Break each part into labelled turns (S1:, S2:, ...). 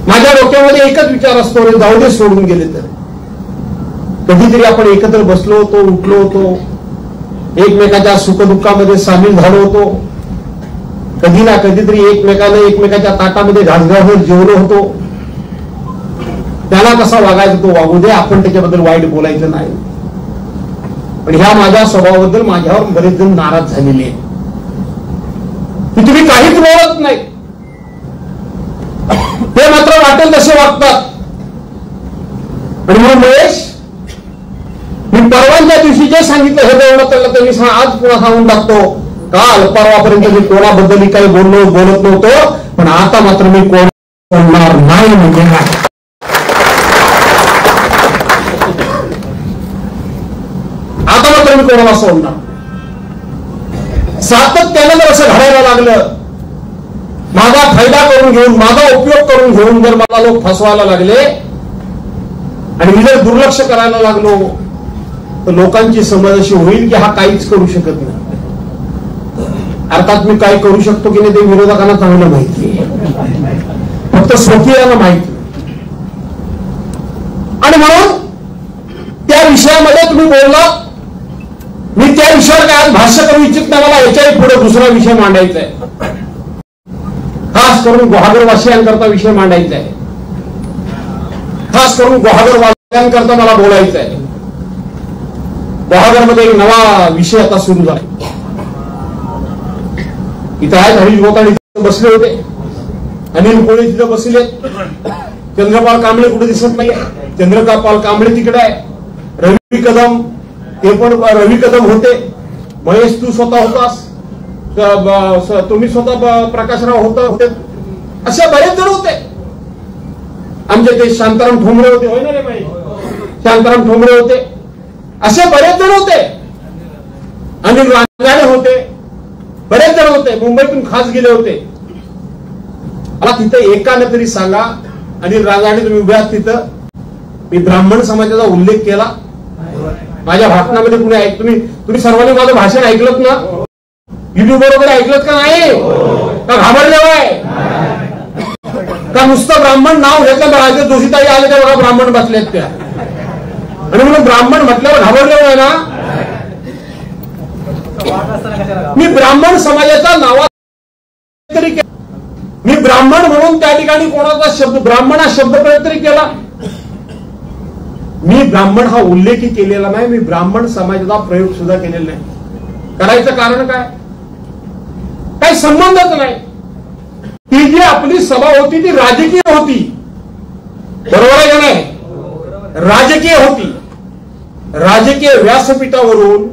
S1: माझ्या डोक्यामध्ये एकच विचार असतो, रे जाऊ दे, सोडून गेले तर. कधीतरी आपण एकत्र बसलो होतो, उठलो होतो, एकमेकाच्या सुखदुःखामध्ये सामील झालो होतो, कधी ना कधीतरी एकमेकाच्या ताटामध्ये घासघासवर जेवलो होतो. त्याला कसा वागायचं तो वागू दे, आपण त्याच्याबद्दल वाईट बोलायचं नाही. पण ह्या माझ्या स्वभावाबद्दल माझ्यावर बरेच जण नाराज झालेले आहेत की तुम्ही काहीच बोलत नाही, ते मात्र वाटेल तसे वागतात. आणि म्हणून महेश, मी परवांच्या दिवशी जे सांगितलं हे तेवढं त्यांनी आज पुन्हा सांगून टाकतो. काल परवापर्यंत मी कोणाबद्दल काही बोलत नव्हतो, पण आता मात्र मी कोण बोलणार नाही म्हणजे नाही. आता मात्र मी कोणाला सोडणार. सातत्यानं जर असं घडायला लागलं, माझा फायदा करून घेऊन, माझा उपयोग करून घेऊन जर मला लोक फसवायला लागले आणि मी जर दुर्लक्ष करायला लागलो, तर लोकांची समज अशी होईल की हा काहीच करू शकत नाही. अर्थात मी काय करू शकतो की नाही ते विरोधकांना चांगलं माहिती आहे, फक्त स्वकीयांना माहिती. आणि म्हणून त्या विषयामध्ये तुम्ही बोलला, मी त्या विषयावर काय आज भाष्य करू इच्छित नाही. मला याच्याही पुढे दुसरा विषय मांडायचा आहे, खास करून गुहागरवासियांकरता विषय मांडायचा आहे, खास करून गुहागरवासियांकरता मला बोलायचं आहे. गुहागरमध्ये एक नवा विषय आता सुरू झाला. इथं आहेत हरीश गोताडे बसले होते, अनिल कोळे तिथं बसले, चंद्रपाल कांबळे कुठे दिसत नाही. चंद्रपाल कांबळे तिकडे आहे, रवी कदम ते पण रवी कदम होते, महेश तू स्वतः होतास, तुम्ही स्वतः प्रकाशराव होते, असे बरेच जण होते. आमचे ते शांताराम ठोंबरे होते, होय ना रे महेश, शांताराम ठोंबरे होते, असे बरेच जण होते. अनिल रांगाडे होते, बरेच जण होते, मुंबईतून खास गेले होते. मला तिथे एकाने तरी सांगा, अनिल रांगाडे तुम्ही उभे आहात तिथं, मी ब्राह्मण समाजाचा उल्लेख केला माझ्या भाषणामध्ये. तुम्ही सर्वांनी माझं भाषण ऐकलं ना, युट्यूब बरोबर ऐकलं का नाही, का घाबरले आहे का? नुसतं ब्राह्मण नाव घेतलं, राजे जोशीताई आले त्या बघा ब्राह्मण बसलेत त्या, आणि म्हणून ब्राह्मण म्हटल्यावर घाबरले आहे ना. मी ब्राह्मण समाजाचा नावा तरी, मी ब्राह्मण म्हणून त्या ठिकाणी कोणाचा शब्द ब्राह्मण हा शब्द प्रयोग तरी केला. मी ब्राह्मण हा उल्लेखही केलेला नाही, मी ब्राह्मण समाजाचा प्रयोग सुद्धा केलेला नाही. करायचं कारण काय? काही संबंधच नाही. ती जी आपली सभा होती ती राजकीय होती, बरोबर आहे का नाही? राजकीय होती. राजकीय व्यासपीठावरून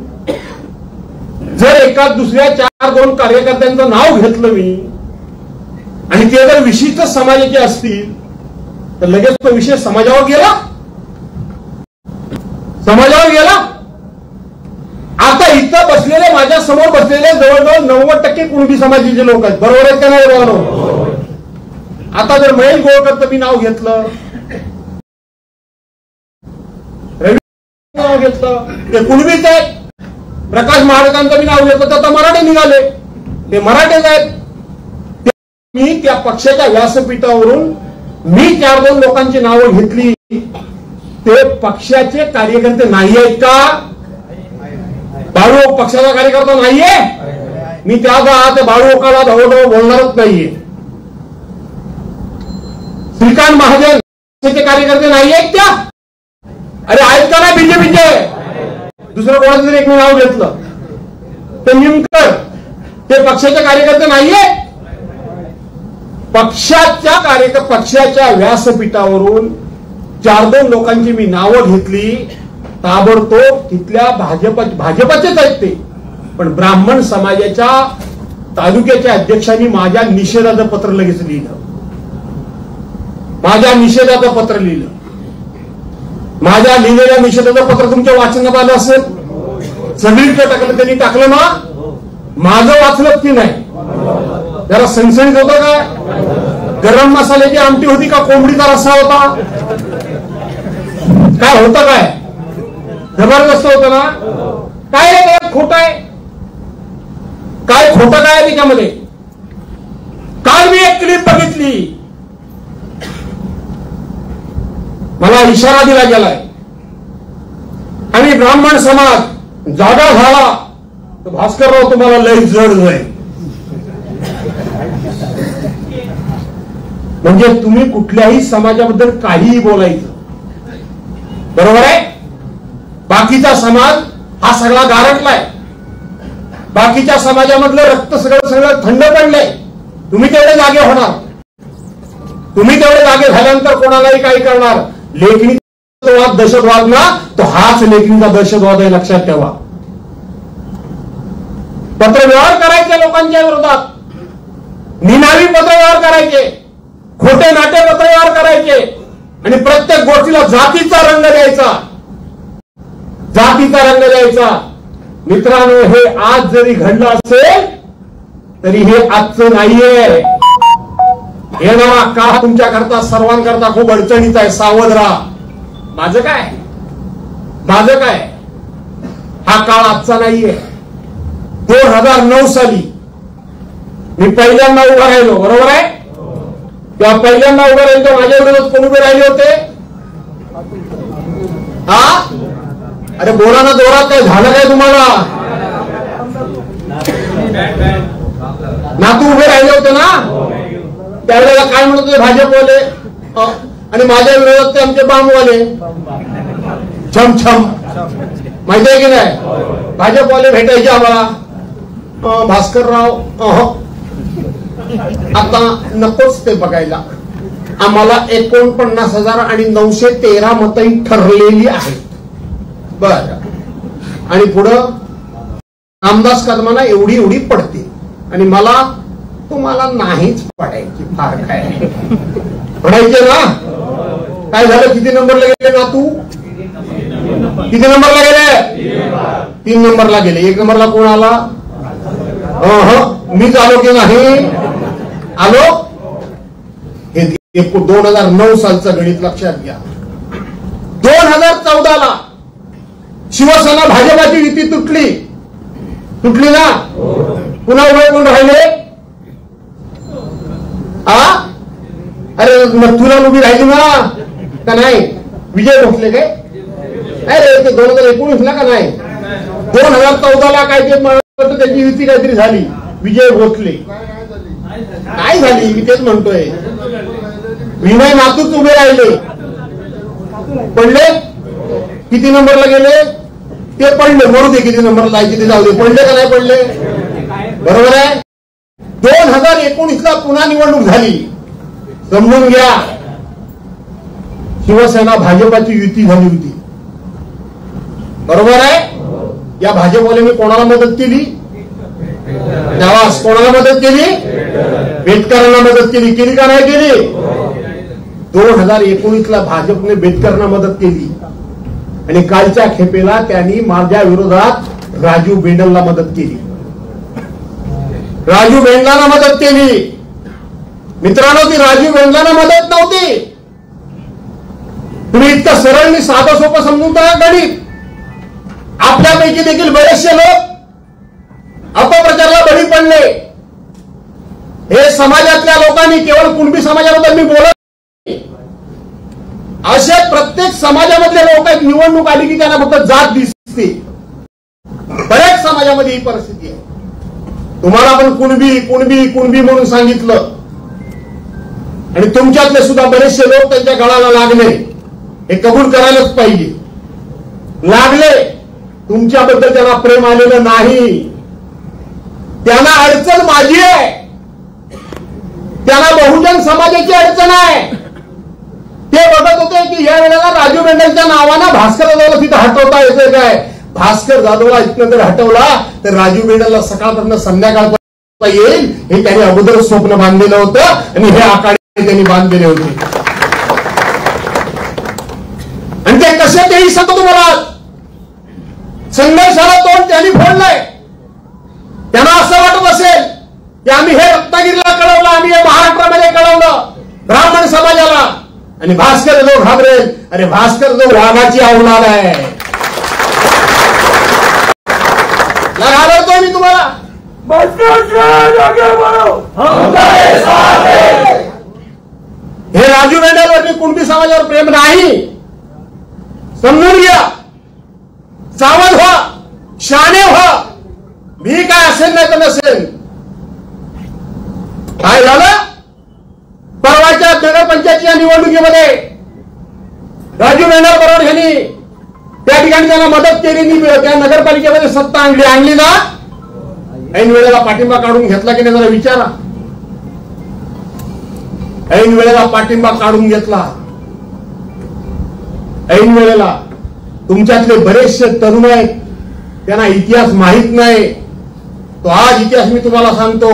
S1: जर एका दुसऱ्या 4-2 कार्यकर्त्यांचं नाव घेतलं मी, आणि ते जर विशिष्ट समाजाचे असतील, तर लगेच तो विषय समाजावर गेला. आता इथं बसलेले, माझ्या समोर बसलेले जवळजवळ 90% कुणबी समाजाचे लोक आहेत, बरोबर आहे का नाही बरोबर? आता जर महेश गोळकरचं मी नाव घेतलं, रवी नाव घेतलं, ते कुणबीच आहेत. प्रकाश महाराजांचं मी नाव घेतलं तर आता मराठे निघाले, ते मराठेच आहेत. मी त्या पक्षाच्या व्यासपीठावरून मी 4-2 लोकांची नावं घेतली, ते पक्षाचे कार्यकर्ते नाही आहेत का? बाळू पक्षाचा कार्यकर्ता नाहीये, मी त्या बाळूकाला धवळधवळ बोलणारच नाहीये. श्रीकांत महाजन पक्षाचे कार्यकर्ते नाही आहेत त्या? अरे आहेत का नाही बीजेपीचे? दुसरं कोणाचं तरी एक नाव घेतलं, ते निमकर, ते पक्षाचे कार्यकर्ते नाहीये. पक्षाच्या व्यासपीठावरून 4-2 लोकांची मी नावं घेतली, ताबडतोब तिथल्या भाजपचेच आहेत ते, पण ब्राह्मण समाजाच्या तालुक्याच्या अध्यक्षांनी माझ्या निषेधाचं पत्र लगेच लिहिलं. माझ्या लिहिलेल्या निषेधाचं पत्र तुमच्या वाचनात आलं असेल, सगळीकडे टाकलं, त्यांनी टाकलं ना. माझं वाचलं की नाही? जरा सणसणीत होतं काय? गरम मसाल्याची आमटी होती का कोंबडीचा रस्सा होता? काय होतं? काय जबरदस्त होतं ना. काय रे खोटं आहे? काय खोटं काय त्याच्यामध्ये? काल मी एक क्लिप बघितली, मला इशारा दिला गेलाय आणि ब्राह्मण समाज जागा झाला तर भास्करराव तुम्हाला लय जड जाईल. म्हणजे तुम्ही कुठल्याही समाजाबद्दल काहीही बोलायचं, बरोबर आहे. बाकीचा समाज हा सगळा गारटलाय, बाकीच्या समाजामधलं रक्त सगळं थंड पडलंय. तुम्ही तेवढे जागे होणार, तुम्ही तेवढे जागे झाल्यानंतर कोणालाही काही करणार. लेखणीचा दहशतवाद ना, तो हाच लेखणीचा दहशतवाद आहे, लक्षात ठेवा. पत्रव्यवहार करायचे लोकांच्या विरोधात, निनावी पत्रव्यवहार करायचे, खोटे नाटे पत्रव्यवहार करायचे आणि प्रत्येक गोष्टीला जातीचा रंग द्यायचा, जातीचा रंग द्यायचा. मित्रांनो, हे आज जरी घडलं असेल तरी हे आजचं नाहीये. येणारा काळ तुमच्याकरता सर्वांकरता खूप अडचणीचा आहे, सावध राहा. माझं काय, माझं काय, हा काळ आजचा नाहीये. 2009 साली मी पहिल्यांदा उभा राहिलो, बरोबर आहे. तेव्हा पहिल्यांदा उभं राहिलो तर माझ्या विरोधात कोण उभे राहिले होते? हा, अरे बोला ना जोरात, काय झालं काय तुम्हाला? नातू उभे राहिले होते ना. त्यावेळेला काय म्हणत होते भाजपवाले आणि माझ्या विरोधात ते आमचे बामवाले छम माहिती आहे की नाही. भाजपवाले भेटायचे आम्हाला, भास्करराव आता नकोच ते बघायला, आम्हाला 49,913 मतही ठरलेली आहेत. बर, आणि पुढं रामदास कदमांना एवढी पडते आणि मला तुम्हाला नाहीच पडायची. फार काय पडायचे ना. काय झालं, किती नंबरला गेले ना तू? किती नंबरला गेले? 3 नंबरला गेले. 1 नंबरला कोण आला? मीच आलो की नाही आलो? हे 2009 सालचं गणित लक्षात घ्या. 2014 ला शिवसेना भाजपाची युती तुटली ना. पुन्हा उभे कोण राहिले? अरे मथुरा उभी राहिली ना का नाही? विजय भोसले काय? अरे ते 2019 ला का नाही? 2014 ला काय ते त्याची युती काहीतरी झाली, विजय भोसले काय झाली मी तेच म्हणतोय. विनय नातूच उभे राहिले, पडले. किती नंबरला गेले? ते पडले. मरू दे, किती नंबरला जायचे ते जाऊ दे. पडले का नाही पडले? बरोबर आहे. 2019 ला पुन्हा निवडणूक झाली. समजून घ्या, शिवसेना भाजपाची युती झाली होती, बरोबर आहे. या भाजपवाल्यांनी कोणाला मदत केली? त्यावास कोणाला मदत केली? बेटकरांना मदत केली का नाही केली? 2019 ला भाजपने बेटकरांना मदत केली आणि कालच्या खेपेला त्यांनी माझ्या विरोधात राजू बेंडलला मदत केली. राजू बेंडलांना मदत केली. मित्रांनो, ती राजू बेंडलांना मदत नव्हती. तुम्ही इतकं सरळ मी साधं सोपं समजून टाका गणित. आपल्यापैकी देखील बरेचसे लोक अपप्रचाराला बळी पडले. हे समाजातल्या लोकांनी, केवळ कुणबी समाजाबद्दल मी बोलत नाही, अशा प्रत्येक समाजामधले लोक आहेत. निवडणूक आली की त्यांना फक्त जात दिसते. बऱ्याच समाजामध्ये ही परिस्थिती आहे. तुम्हाला पण कुणबी म्हणून सांगितलं आणि तुमच्यातले सुद्धा बरेचसे लोक त्यांच्या गळाला लागले. हे कबूल करायलाच पाहिजे. लागले, तुमच्याबद्दल त्यांना प्रेम आलेलं नाही. त्यांना अडचण माझी आहे, त्यांना बहुजन समाजाची अडचण आहे. ते बघत होते की या वेळेला राजू बेंडलच्या नावानं भास्कर जाधवला तिथं हटवता येते काय. भास्कर जाधवला इथनं जर हटवला तर राजू बेंडलला सकाळपर्यंत संध्याकाळपर्यंत येईल हे त्यांनी अगोदर स्वप्न बांधलेलं होतं आणि हे आखाडे त्यांनी बांधलेले होते. आणि ते कसे तेही सांगतो तुम्हाला. संघर्षाला तोंड त्यांनी फोडलंय. त्यांना असं वाटत असेल की आम्ही हे रत्नागिरीला कळवलं, आम्ही हे महाराष्ट्रामध्ये कळवलं ब्राह्मण समाजाला, आणि भास्कर जो घाबरेल. अरे भास्कर जो वाघाची अवलाद आहे. घाबरतोय मी तुम्हाला. हे राजू बेंडलवरती कुणबी समाजावर प्रेम नाही. समजून घ्या, सावध व्हा, शहाणे व्हा. मी काय असेल नाही तर नसेल. काय झालं परवाच्या नगरपंचायतीच्या निवडणुकीमध्ये राजू मेहणार बरोबर यांनी त्या ठिकाणी त्यांना मदत केली, त्या नगरपालिकेमध्ये सत्ता आणली ना, ऐन वेळेला पाठिंबा काढून घेतला की नाही जरा विचारा. ऐन वेळेला पाठिंबा काढून घेतला. ऐन वेळेला तुमच्यातले बरेचसे तरुण आहेत, त्यांना इतिहास माहित नाही. तो आज इतिहास मी तुम्हाला सांगतो.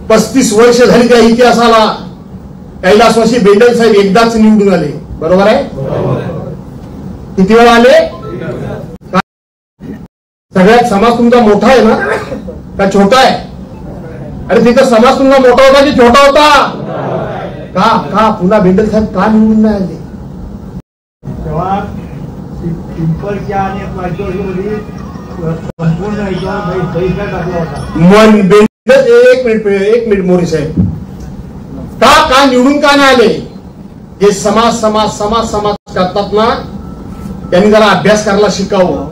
S1: 35 वर्ष झाली त्या इतिहासाला. कैलासवासी बेंडल साहेब एकदाच निवडून आले, बरोबर आहे? किती वेळा आले? सगळ्यात समाज तुमचा मोठा आहे ना का छोटा आहे? अरे तिथं समाज तुमचा मोठा होता की छोटा होता? का पुन्हा बेंडल साहेब का निवडून नाही आले?
S2: तेव्हा पिंपळच्या आणि पाचोळीमध्ये संपूर्ण पैसा टाकला होता.
S1: मन बेंडल एक मिनिट मोरे साहेब, का निवडून का नाही आले? जे समाज करतात ना, त्यांनी जरा अभ्यास करायला शिकावं.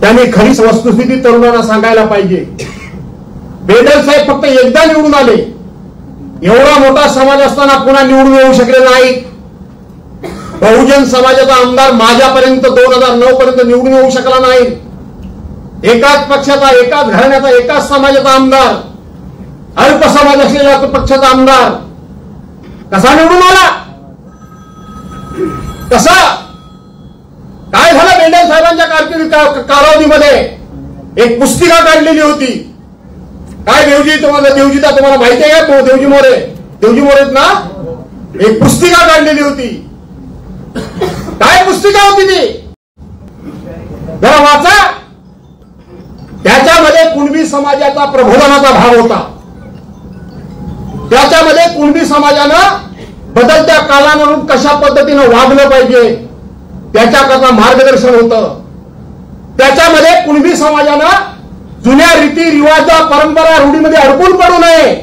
S1: त्यांनी खरी वस्तुस्थिती तरुणांना सांगायला पाहिजे. बेंडल साहेब फक्त एकदा निवडून आले. एवढा मोठा समाज असताना पुन्हा निवडून येऊ शकले नाही. बहुजन समाजाचा आमदार माझ्यापर्यंत 2009 पर्यंत निवडून येऊ शकला नाही. एकाच पक्षाचा, एकाच घराण्याचा, एकाच समाजाचा आमदार, अल्प समाज असलेल्या पक्षाचा आमदार कसा निवडून आला? कसा? काय झालं? बेंडल साहेबांच्या कालावधीमध्ये एक पुस्तिका काढलेली होती. काय देवजीता तुम्हाला माहिती आहे का? देवजी मोरे ना, एक पुस्तिका काढलेली होती. काय पुस्तिका होती ती? जरा वाचा. त्याच्यामध्ये कुणबी समाजाचा प्रबोधनाचा भाग होता. त्याच्यामध्ये कुणबी समाजानं बदलत्या कालानुरूप कशा पद्धतीनं वागलं पाहिजे त्याच्याकरता मार्गदर्शन होतं. त्याच्यामध्ये कुणबी समाजानं जुन्या रीती रिवाज, परंपरा, रूढीमध्ये अडकून पडू नये.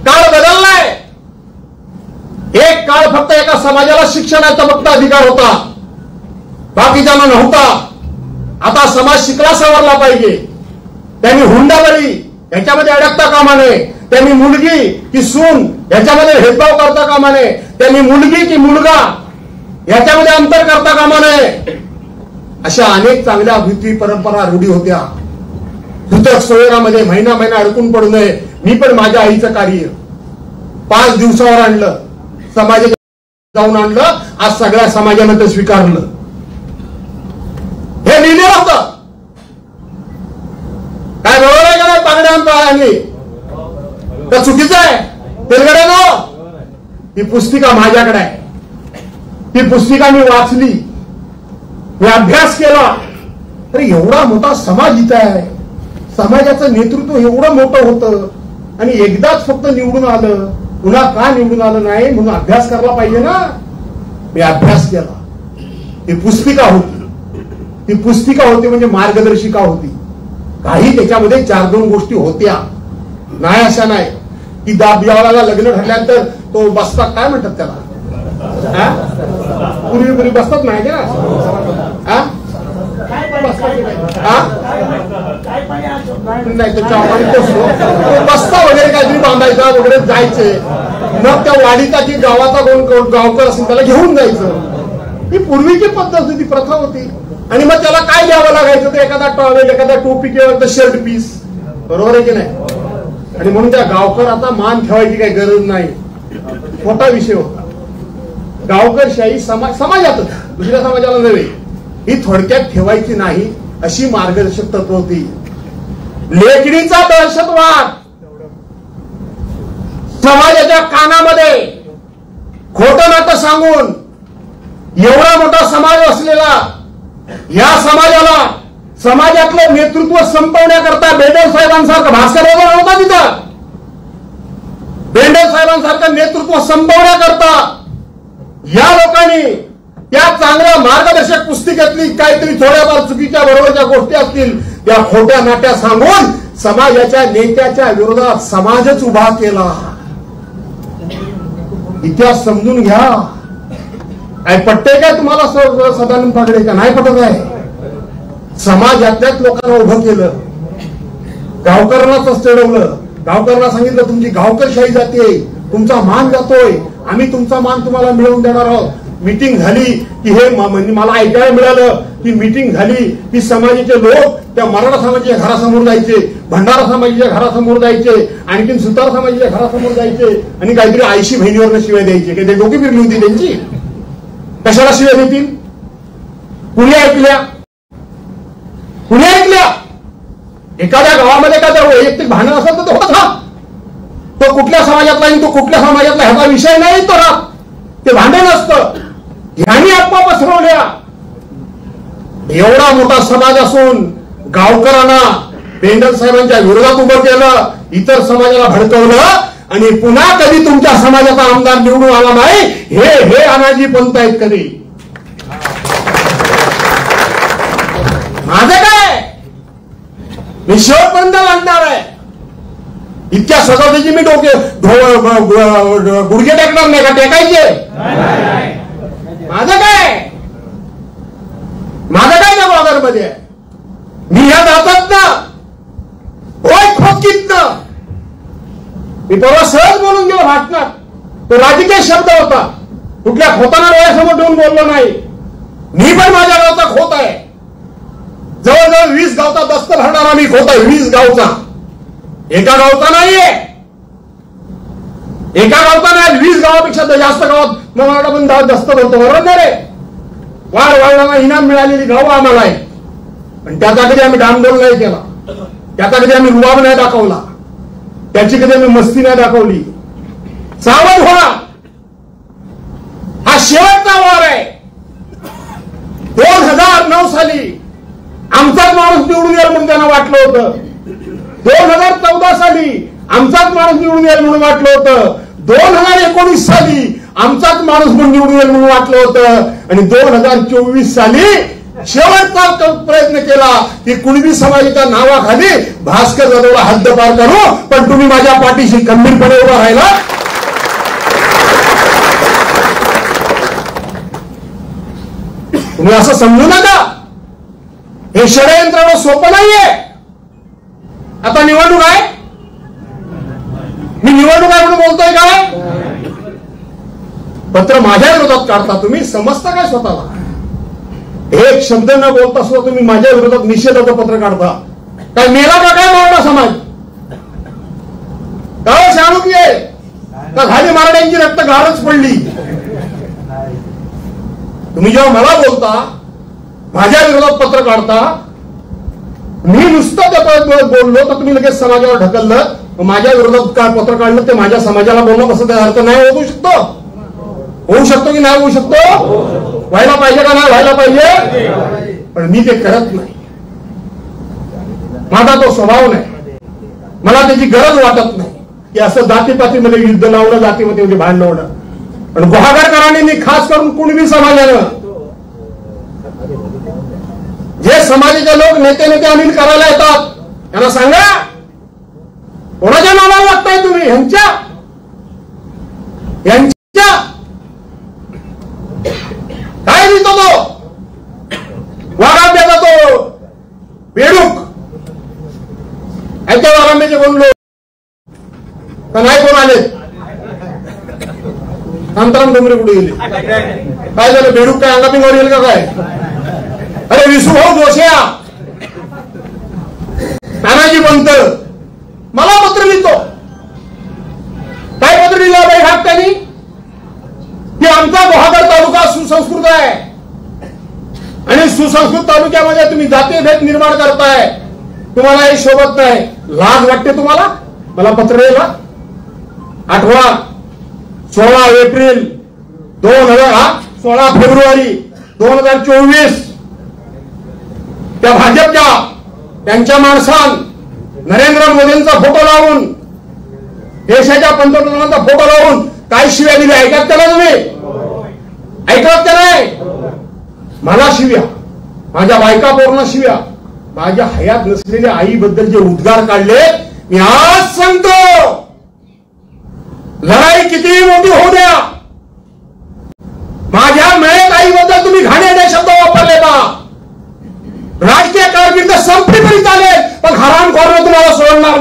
S1: काळ बदललाय. एक काळ फक्त एका समाजाला शिक्षणाचा फक्त अधिकार होता, बाकीच्यांना नव्हता. आता समाज शिकला सवरला पाहिजे. त्यांनी हुंडाबळी याच्यामध्ये अडकता कामा नये. त्यांनी मुलगी की सून याच्यामध्ये भेदभाव करता कामा नये. त्यांनी मुलगी की मुलगा याच्यामध्ये अंतर करता कामा नये. अशा अनेक चांगल्या रीती, परंपरा, रूढी होत्या. दुतक सोयरामध्ये महिना अडकून पडू नये. मी पण माझ्या आईचं कार्य 5 दिवसावर आणलं, समाजाच्या जाऊन आणलं. आज सगळ्या समाजानं ते स्वीकारलं. हे लिहिलं होतं. काय बरोबर आहे का नाही? पागड्या आणली तर चुकीचं आहे? तेलगड्यानो, ही पुस्तिका माझ्याकडे आहे. ती पुस्तिका मी वाचली, मी अभ्यास केला. अरे एवढा मोठा समाज इथं आहे, समाजाचं नेतृत्व एवढं मोठं होतं आणि एकदाच फक्त निवडून आलं. पुन्हा का निवडून आलं नाही म्हणून अभ्यास करायला पाहिजे ना. मी अभ्यास केला. ही पुस्तिका होती म्हणजे मार्गदर्शिका होती. काही त्याच्यामध्ये 4-2 गोष्टी होत्या, नाही अशा नाही की ज्यावेळेला लग्न ठरल्यानंतर तो बसतात, काय म्हणतात त्याला, पूर्वी बसतात नाही का? नाही तो बस्ता वगैरे काहीतरी बांधायचा वगैरे जायचे. मग त्या वाडीचा की गावाचा कोण गावकर असेल त्याला घेऊन जायचं. ही पूर्वीची पद्धत होती, प्रथा होती. आणि मग त्याला काय द्यावं लागायचं? तर एखादा टॉवेल, एखादा टोपी किंवा शर्ट पीस, बरोबर आहे की नाही? आणि म्हणून त्या गावकराचा मान ठेवायची काही गरज नाही. मोठा विषय होता. गावकरशाही समाजातच, दुसऱ्या समाजाला नव्हे, ही थोडक्यात ठेवायची नाही अशी मार्गदर्शक तत्व होती. लेखणीचा दहशतवाद, समाजाच्या कानामध्ये खोटं नाटं सांगून एवढा मोठा समाज असलेला या समाजाला, समाजातलं नेतृत्व संपवण्याकरता बेंडल साहेबांसारखं भास्कर नव्हता तिथं. बेंडल साहेबांसारखं नेतृत्व संपवण्याकरता या लोकांनी त्या चांगल्या मार्गदर्शक पुस्तिकेतली काहीतरी थोड्याफार चुकीच्या बरोबरच्या गोष्टी असतील त्या खोट्या नाट्या सांगून समाजाच्या नेत्याच्या विरोधात समाजच उभा केला. इतिहास समजून घ्या. काय पटते काय तुम्हाला सदानंद पागडे का नाही पटत आहे? समाजातल्याच लोकांना उभं केलं, गावकऱ्यांनाच चढवलं, गावकऱ्यांना सांगितलं तुमची गावकरशाही जाते, तुमचा मान जातोय, आम्ही तुमचा मान तुम्हाला मिळवून देणार आहोत. मीटिंग झाली की हे म्हणजे मला ऐकायला मिळालं की मीटिंग झाली की समाजाचे लोक त्या मराठा समाजाच्या घरासमोर जायचे, भंडारा समाजाच्या घरासमोर जायचे, आणखीन सुतार समाजाच्या घरासमोर जायचे आणि काहीतरी आईशी बहिणीवरनं शिवाय द्यायचे. काही ते डोकी फिरली होती त्यांची? कशाला शिवाय देतील? कुणी ऐकल्या? कुणी ऐकल्या? एखाद्या गावामध्ये एखाद्या वैयक्तिक भांडण असेल तर होत हा, तो कुठल्या समाजातला आणि तो कुठल्या समाजातला ह्याचा विषय नाही, तो राहत ते भांडण असतं. ह्यांनी अफवा पसरवल्या. एवढा मोठा समाज असून गावकऱ्यांना पेंडल साहेबांच्या विरोधात उभं केलं, इतर समाजाला भडकवलं आणि पुन्हा कधी तुमच्या समाजाचा आमदार निवडून आला नाही, हे अनाजी पंत आहेत कधी. माझं काय, मी शेवटपर्यंत लागणार आहे. इतक्या सजावटीची मी गुडघे टेकणार नाही का? टेकायचे? माझं काय त्या वागारमध्ये मी ह्या जातात ना होय खोकीत ना. मी परवा सहज बोलून गेलो भाषणात, तो राजकीय शब्द होता, कुठल्या खोताना डोळ्यासमोर ठेवून बोललो नाही. मी पण माझ्या गावचा खोत आहे, जवळजवळ 20 गावचा दस्त भरणारा मी खोत आहे. 20 गावचा, एका गावचा नाहीये, एका गावचा नाही, 20 गावापेक्षा जास्त गावात मराठा पण दस्त भरतो. बरोबर रे? वाढवायला इनाम मिळालेली गावं आम्हाला आहे, पण त्याचा कधी आम्ही डामडोल नाही केला, त्याचा कधी आम्ही रुबाब नाही दाखवला, त्याची कधी आम्ही मस्ती नाही दाखवली. सावध व्हा, हा शेवटचा वार आहे. 2009 साली आमचाच माणूस निवडून येईल म्हणून त्यांना वाटलं होतं. 2014 साली आमचाच माणूस निवडून येईल म्हणून वाटलं होतं. 2019 साली आमचाच माणूस म्हणून निवडून येईल म्हणून वाटलं होतं. आणि 2024 साली शेवटचा प्रयत्न केला की कुणबी समाजाच्या नावाखाली भास्कर जाधवला हद्दपार करू, पण तुम्ही माझ्या पाठीशी खंबीरपणे उभा राहिला. तुम्ही असं समजू नका, हे षडयंत्र सोपं नाहीये. आता निवडणूक आहे, मी निवडणूक आहे म्हणून बोलतोय काय? पत्र माझ्या विरोधात काढता तुम्ही, समजता काय स्वतःला? एक शब्द न बोलता सुद्धा तुम्ही माझ्या विरोधात निषेधाचं पत्र काढता. काय मेला का काय मराठा समाज? काय शाणूक आहे का? खाली मराठ्यांची रक्त गारच पडली. तुम्ही जेव्हा मला बोलता, माझ्या विरोधात पत्र काढता, मी नुसतं त्या बोललो तर तुम्ही लगेच समाजावर ढकललं. माझ्या विरोधात काय पत्र काढलं ते माझ्या समाजाला बोलणं कसं? त्या अर्थ नाही होऊ शकतो? होऊ शकतो की नाही होऊ शकतो? व्हायला पाहिजे का नाही व्हायला पाहिजे? पण मी ते करत नाही. माझा तो स्वभाव नाही, मला त्याची गरज वाटत नाही की असं जातीपातीमध्ये युद्ध लावणं, जातीमध्ये भांडण लावणं. पण गुहागरकरांनी खास करून कुणबी समाजानं जे समाजाचे लोक नेते अनिल करायला येतात, त्यांना सांगा कोणाच्या नावाला लागताय तुम्ही? ह्यांच्या काय दिसतो तो वाघांब्याचा तो बेडूक, ह्याच्या वाघांब्याचे कोण लोक का नाही? कोण आले? शांताराम डोंगरे कुठे गेले? काय झालं? बेडूक काय अंगापिंगावर येईल का काय? अरे विसुभाऊ जोशिया, तानाजी पंत मला पत्र लिहितो. काय पत्र लिहिलं बाई हात त्यांनी? की आमचा गुहागर तालुका सुसंस्कृत आहे आणि सुसंस्कृत तालुक्यामध्ये तुम्ही जातीभेद निर्माण करताय, तुम्हाला हे शोभत नाही. लाज वाटते तुम्हाला? मला पत्र लिहिलं. आठवा 16 एप्रिल 16 फेब्रुवारी 2024 त्या भाजपच्या त्यांच्या माणसां नरेंद्र मोदींचा फोटो लावून, देशाच्या पंतप्रधानांचा फोटो लावून काय शिव्या दिल्या? ऐकत त्याला तुम्ही? ऐकत का नाही? मला शिव्या, माझ्या बायका पोरांना शिव्या, माझ्या हयात नसलेल्या आईबद्दल जे उद्गार काढले, मी आज सांगतो, लढाई कितीही मोठी होऊ द्या, माझ्या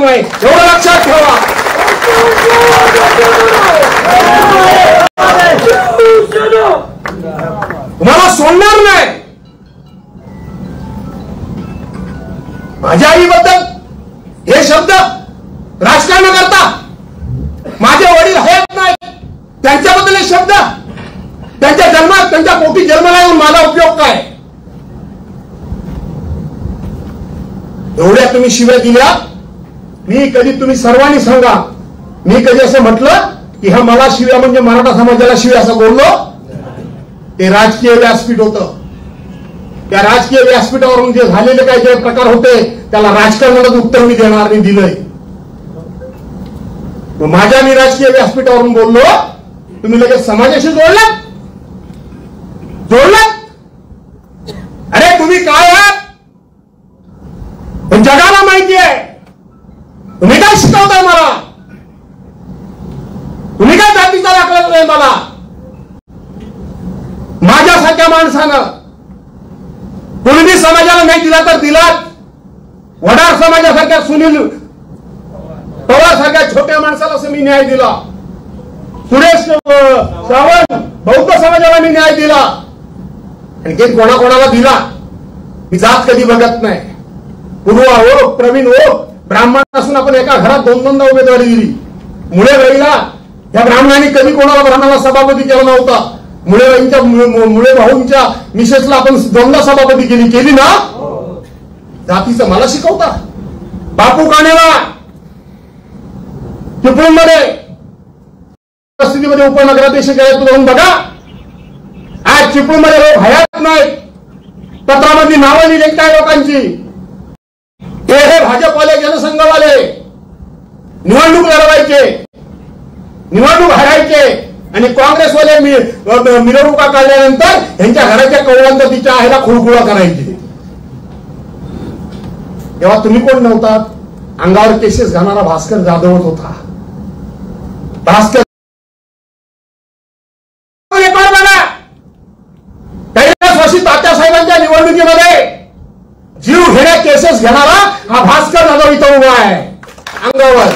S1: नाही, एवढं लक्षात ठेवा. तुम्हाला सोडणार नाही. माझ्या आईबद्दल हे शब्द राजकारण करता, माझे वडील हयात नाही त्यांच्याबद्दल हे शब्द, त्यांच्या जन्मात त्यांच्या पोटी जन्माला येऊन माझा उपयोग काय? एवढ्या तुम्ही शिव्या दिल्या. मी कधी, तुम्ही सर्वांनी सांगा, मी कधी असं म्हटलं की हा मला शिव्या म्हणजे मराठा समाजाला शिव्या असं बोललो? ते राजकीय व्यासपीठ होतं. त्या राजकीय व्यासपीठावरून जे झालेले काही जे प्रकार होते त्याला राजकारणाला उत्तर मी देणार नाही दिलंय. माझ्या मी राजकीय व्यासपीठावरून बोललो, तुम्ही लगेच समाजाशी जोडलात. अरे तुम्ही काय आहात पण जगाला माहिती आहे. तुम्ही काय शिकवताय मला? तुम्ही काय जातीचा दाखला देताय मला? माझ्यासारख्या माणसानं कुणबी समाजाला नाही दिला तर दिलात. वडार समाजासारख्या सुनील पवार सारख्या छोट्या माणसाला असं मी न्याय दिला. सुरेश सावंत बौद्ध समाजाला मी न्याय दिला. आणखी कोणाकोणाला दिला मी जात कधी बघत नाही. पूर्वा हो, प्रवीण हो, ब्राह्मण असून आपण एका घरात दोन उमेदवारी दिली. मुळे वेळीला या ब्राह्मणांनी कधी कोणाला ब्राह्मणाला सभापती केला नव्हता. मुळे भाऊंच्या मिसेसला आपण दोनदा सभापती केली ना. जातीचं मला शिकवता. बापू काणेला चिपळूणमध्ये परिस्थितीमध्ये उपनगराध्यक्ष केलं, जाऊन बघा. आज चिपळूणमध्ये लोक हयात नाहीत. पत्रामध्ये नावं लिहिली काय लोकांची. हे भाजपवाले जनसंघवाले निवडणूक लढवायचे, निवडणूक हरायचे आणि काँग्रेसवाले मिरवणुका काढल्यानंतर यांच्या घराच्या कौलांत तिच्या आईला खुळखुळा करायचे. तेव्हा तुम्ही कोण नव्हतात? अंगावर केसेस घालणारा भास्कर जाधवच होता. भास्कर कैलासवासी तात्यासाहेबांच्या निवडणुकीमध्ये जीव घेण्या केसेस घेणारा हा भास्कर जाधव इथं उभा आहे अंगावर.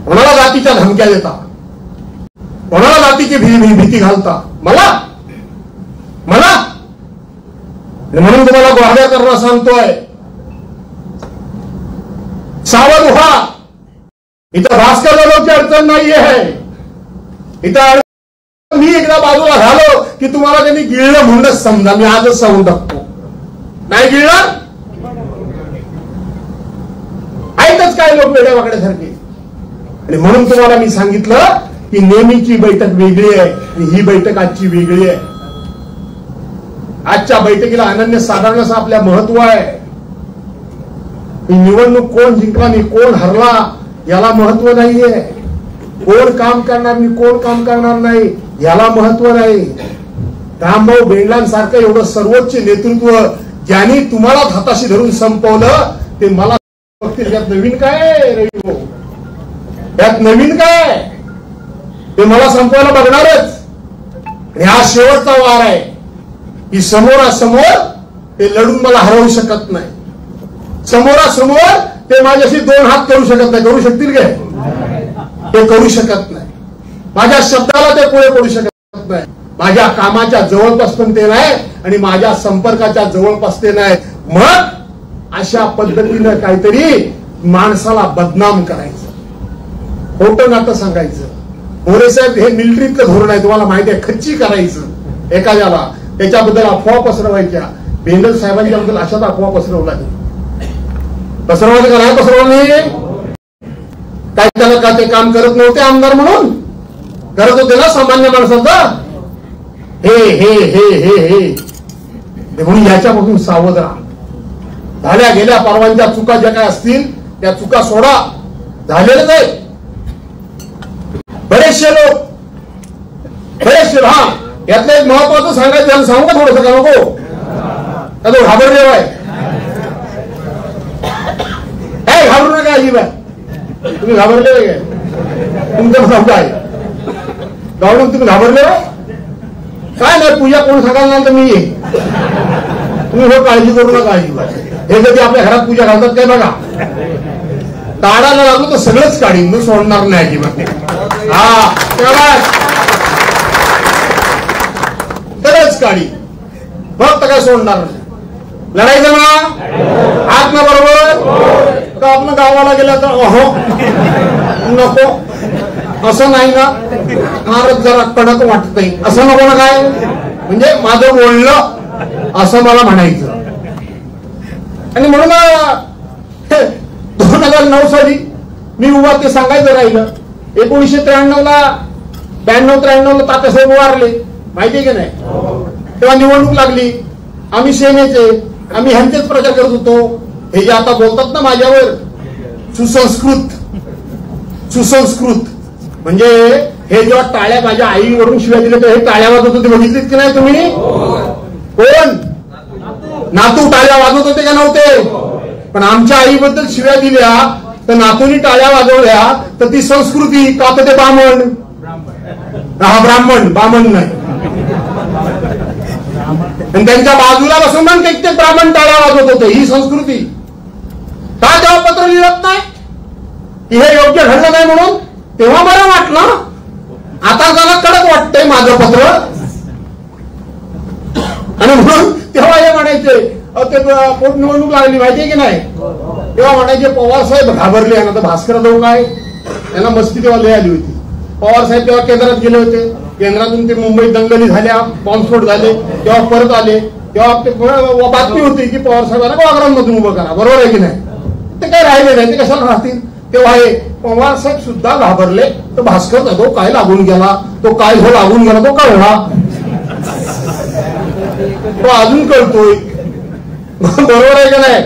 S1: कोणाला जातीच्या धमक्या देता, कोणाला जातीची भीती घालता? मला म्हणून तुम्हाला ग्वाह्य करणं सांगतोय. सावध व्हा. इथं भास्कर जाधवची अडचण नाही आहे. इथं मी एकदा बाजूला झालो की तुम्हाला त्यांनी गिळलं म्हणूनच समजा. मी आजच सांगून टाकतो, नाही गिळणार आहेतच काय लोक वेड्या वाकड्यासारखे. आणि म्हणून तुम्हाला मी सांगितलं की नेहमीची बैठक वेगळी आहे आणि ही बैठक आजची वेगळी आहे. आजच्या बैठकीला अनन्यसाधारण असं आपल्या महत्व आहे. ही निवडणूक कोण जिंकला आणि कोण हरला याला महत्व नाहीये. कोण काम करणार आणि कोण काम करणार नाही याला महत्व नाही. रामभाऊ बेंडलांसारखं एवढं सर्वोच्च नेतृत्व ज्यांनी तुम्हाला हाताशी धरून संपवलं ते मला बघतील. यात नवीन काय रवी भाऊ, यात नवीन काय? ते मला संपवायला बघणारच. आणि हा शेवटचा वार आहे की समोरासमोर ते लढून मला हरवू शकत नाही. समोरासमोर ते माझ्याशी दोन हात करू शकत नाही. करू शकतील काय? ते करू शकत नाही. माझ्या शब्दाला ते पुढे पडू शकत नाही. माझ्या कामाच्या जवळपास पण ते नाही आणि माझ्या संपर्काच्या जवळपास ते नाही. मग अशा पद्धतीनं काहीतरी माणसाला बदनाम करायचं, खोटं नाटं सांगायचं. मोरे साहेब हे मिलिटरीतलं धोरण आहे, तुम्हाला माहिती आहे. खच्ची करायचं एखाद्याला, त्याच्याबद्दल अफवा पसरवायच्या. बेंडल साहेबांच्या बद्दल अशाच अफवा पसरवला. पसरवायचं का नाही पसरवलं नाही? काय त्याला का ते काम करत नव्हते आमदार म्हणून? करत होते ना सामान्य माणसाचं. हे हे हे हे हे म्हणून याच्यापासून सावध राहा. झाल्या गेल्या परवांच्या चुका ज्या काय असतील त्या चुका सोडा. झालेलंच आहे. बरेचसे लोक हा यातलं एक महत्वाचं सांगायचं त्यांना सांगू का थोडंसं का नको? का तो घाबरलेला आहे? काय घाबरू नका अजिबात. तुम्ही घाबरले तुमचं समजा आहे गावडून तुम्ही घाबरले काय नाही. पूजा कोण सांगायला तर मी तुम्ही काळजी करू नका, हे कधी आपल्या घरात पूजा घालतात काय बघा, काढायला लागलो तर सगळंच काढीन, मी सोडणार नाही अजिबात. हा तरच काढी, फक्त काय सोडणार नाही. लढायचं ना हात ना बरोबर का आपण गावाला गेला तर अहो नको असं नाही ना, फारच जरा कडक वाटतंय असं नको ना, काय म्हणजे माझं बोलणं असं मला म्हणायचं. आणि म्हणून 2009 साली मी उभा ते सांगायचं राहिलं. 1993 ला 92-93 तात्यासाहेब वारले, माहितीये की नाही. तेव्हा निवडणूक लागली, आम्ही सेनेचे, आम्ही ह्यांचेच प्रचार करत होतो. हे जे आता बोलतात ना माझ्यावर सुसंस्कृत म्हणजे हे जेव्हा टाळ्या माझ्या आईवरून शिवाय दिले तर हे टाळ्या वाजवत होते, बघितलीत की नाही तुम्ही. कोण नातू टाळ्या वाजवत होते का नव्हते. पण आमच्या आईबद्दल शिव्या दिल्या तर नातूनी टाळ्या वाजवल्या तर ती संस्कृती का, तर ते बामण, हा ब्राह्मण नाही. आणि त्यांच्या बाजूला बसून पण ते ब्राह्मण टाळ्या वाजवत होते, ही संस्कृती. का जेव्हा पत्र लिहित नाही की हे योग्य घडलं नाही म्हणून, तेव्हा बरं वाटलं. आता जरा कडक वाटतंय माझं पत्र. आणि म्हणून तेव्हा हे म्हणायचे, ते पोटनिवडणूक लागली माहितीये की नाही, तेव्हा म्हणायचे पवार साहेब घाबरले. यांना तर भास्कर जाऊ काय, यांना मस्ती तेव्हा लय आली होती. पवार साहेब तेव्हा केंद्रात गेले होते, केंद्रातून ते मुंबईत दंगली झाल्या, बॉम्बस्फोट झाले, तेव्हा परत आले. तेव्हा ते बातमी होती की पवार साहेबांना वागरांमधून उभं करा, बरोबर आहे की नाही. ते काय राहिले नाही, ते कशाला राहतील. तेव्हा हे पवार साहेब सुद्धा घाबरले. तर भास्कर जाधव काय लागून गेला, तो काय हो लागून गेला, तो काय होणार, तो अजून कळतोय, बरोबर आहे की नाही.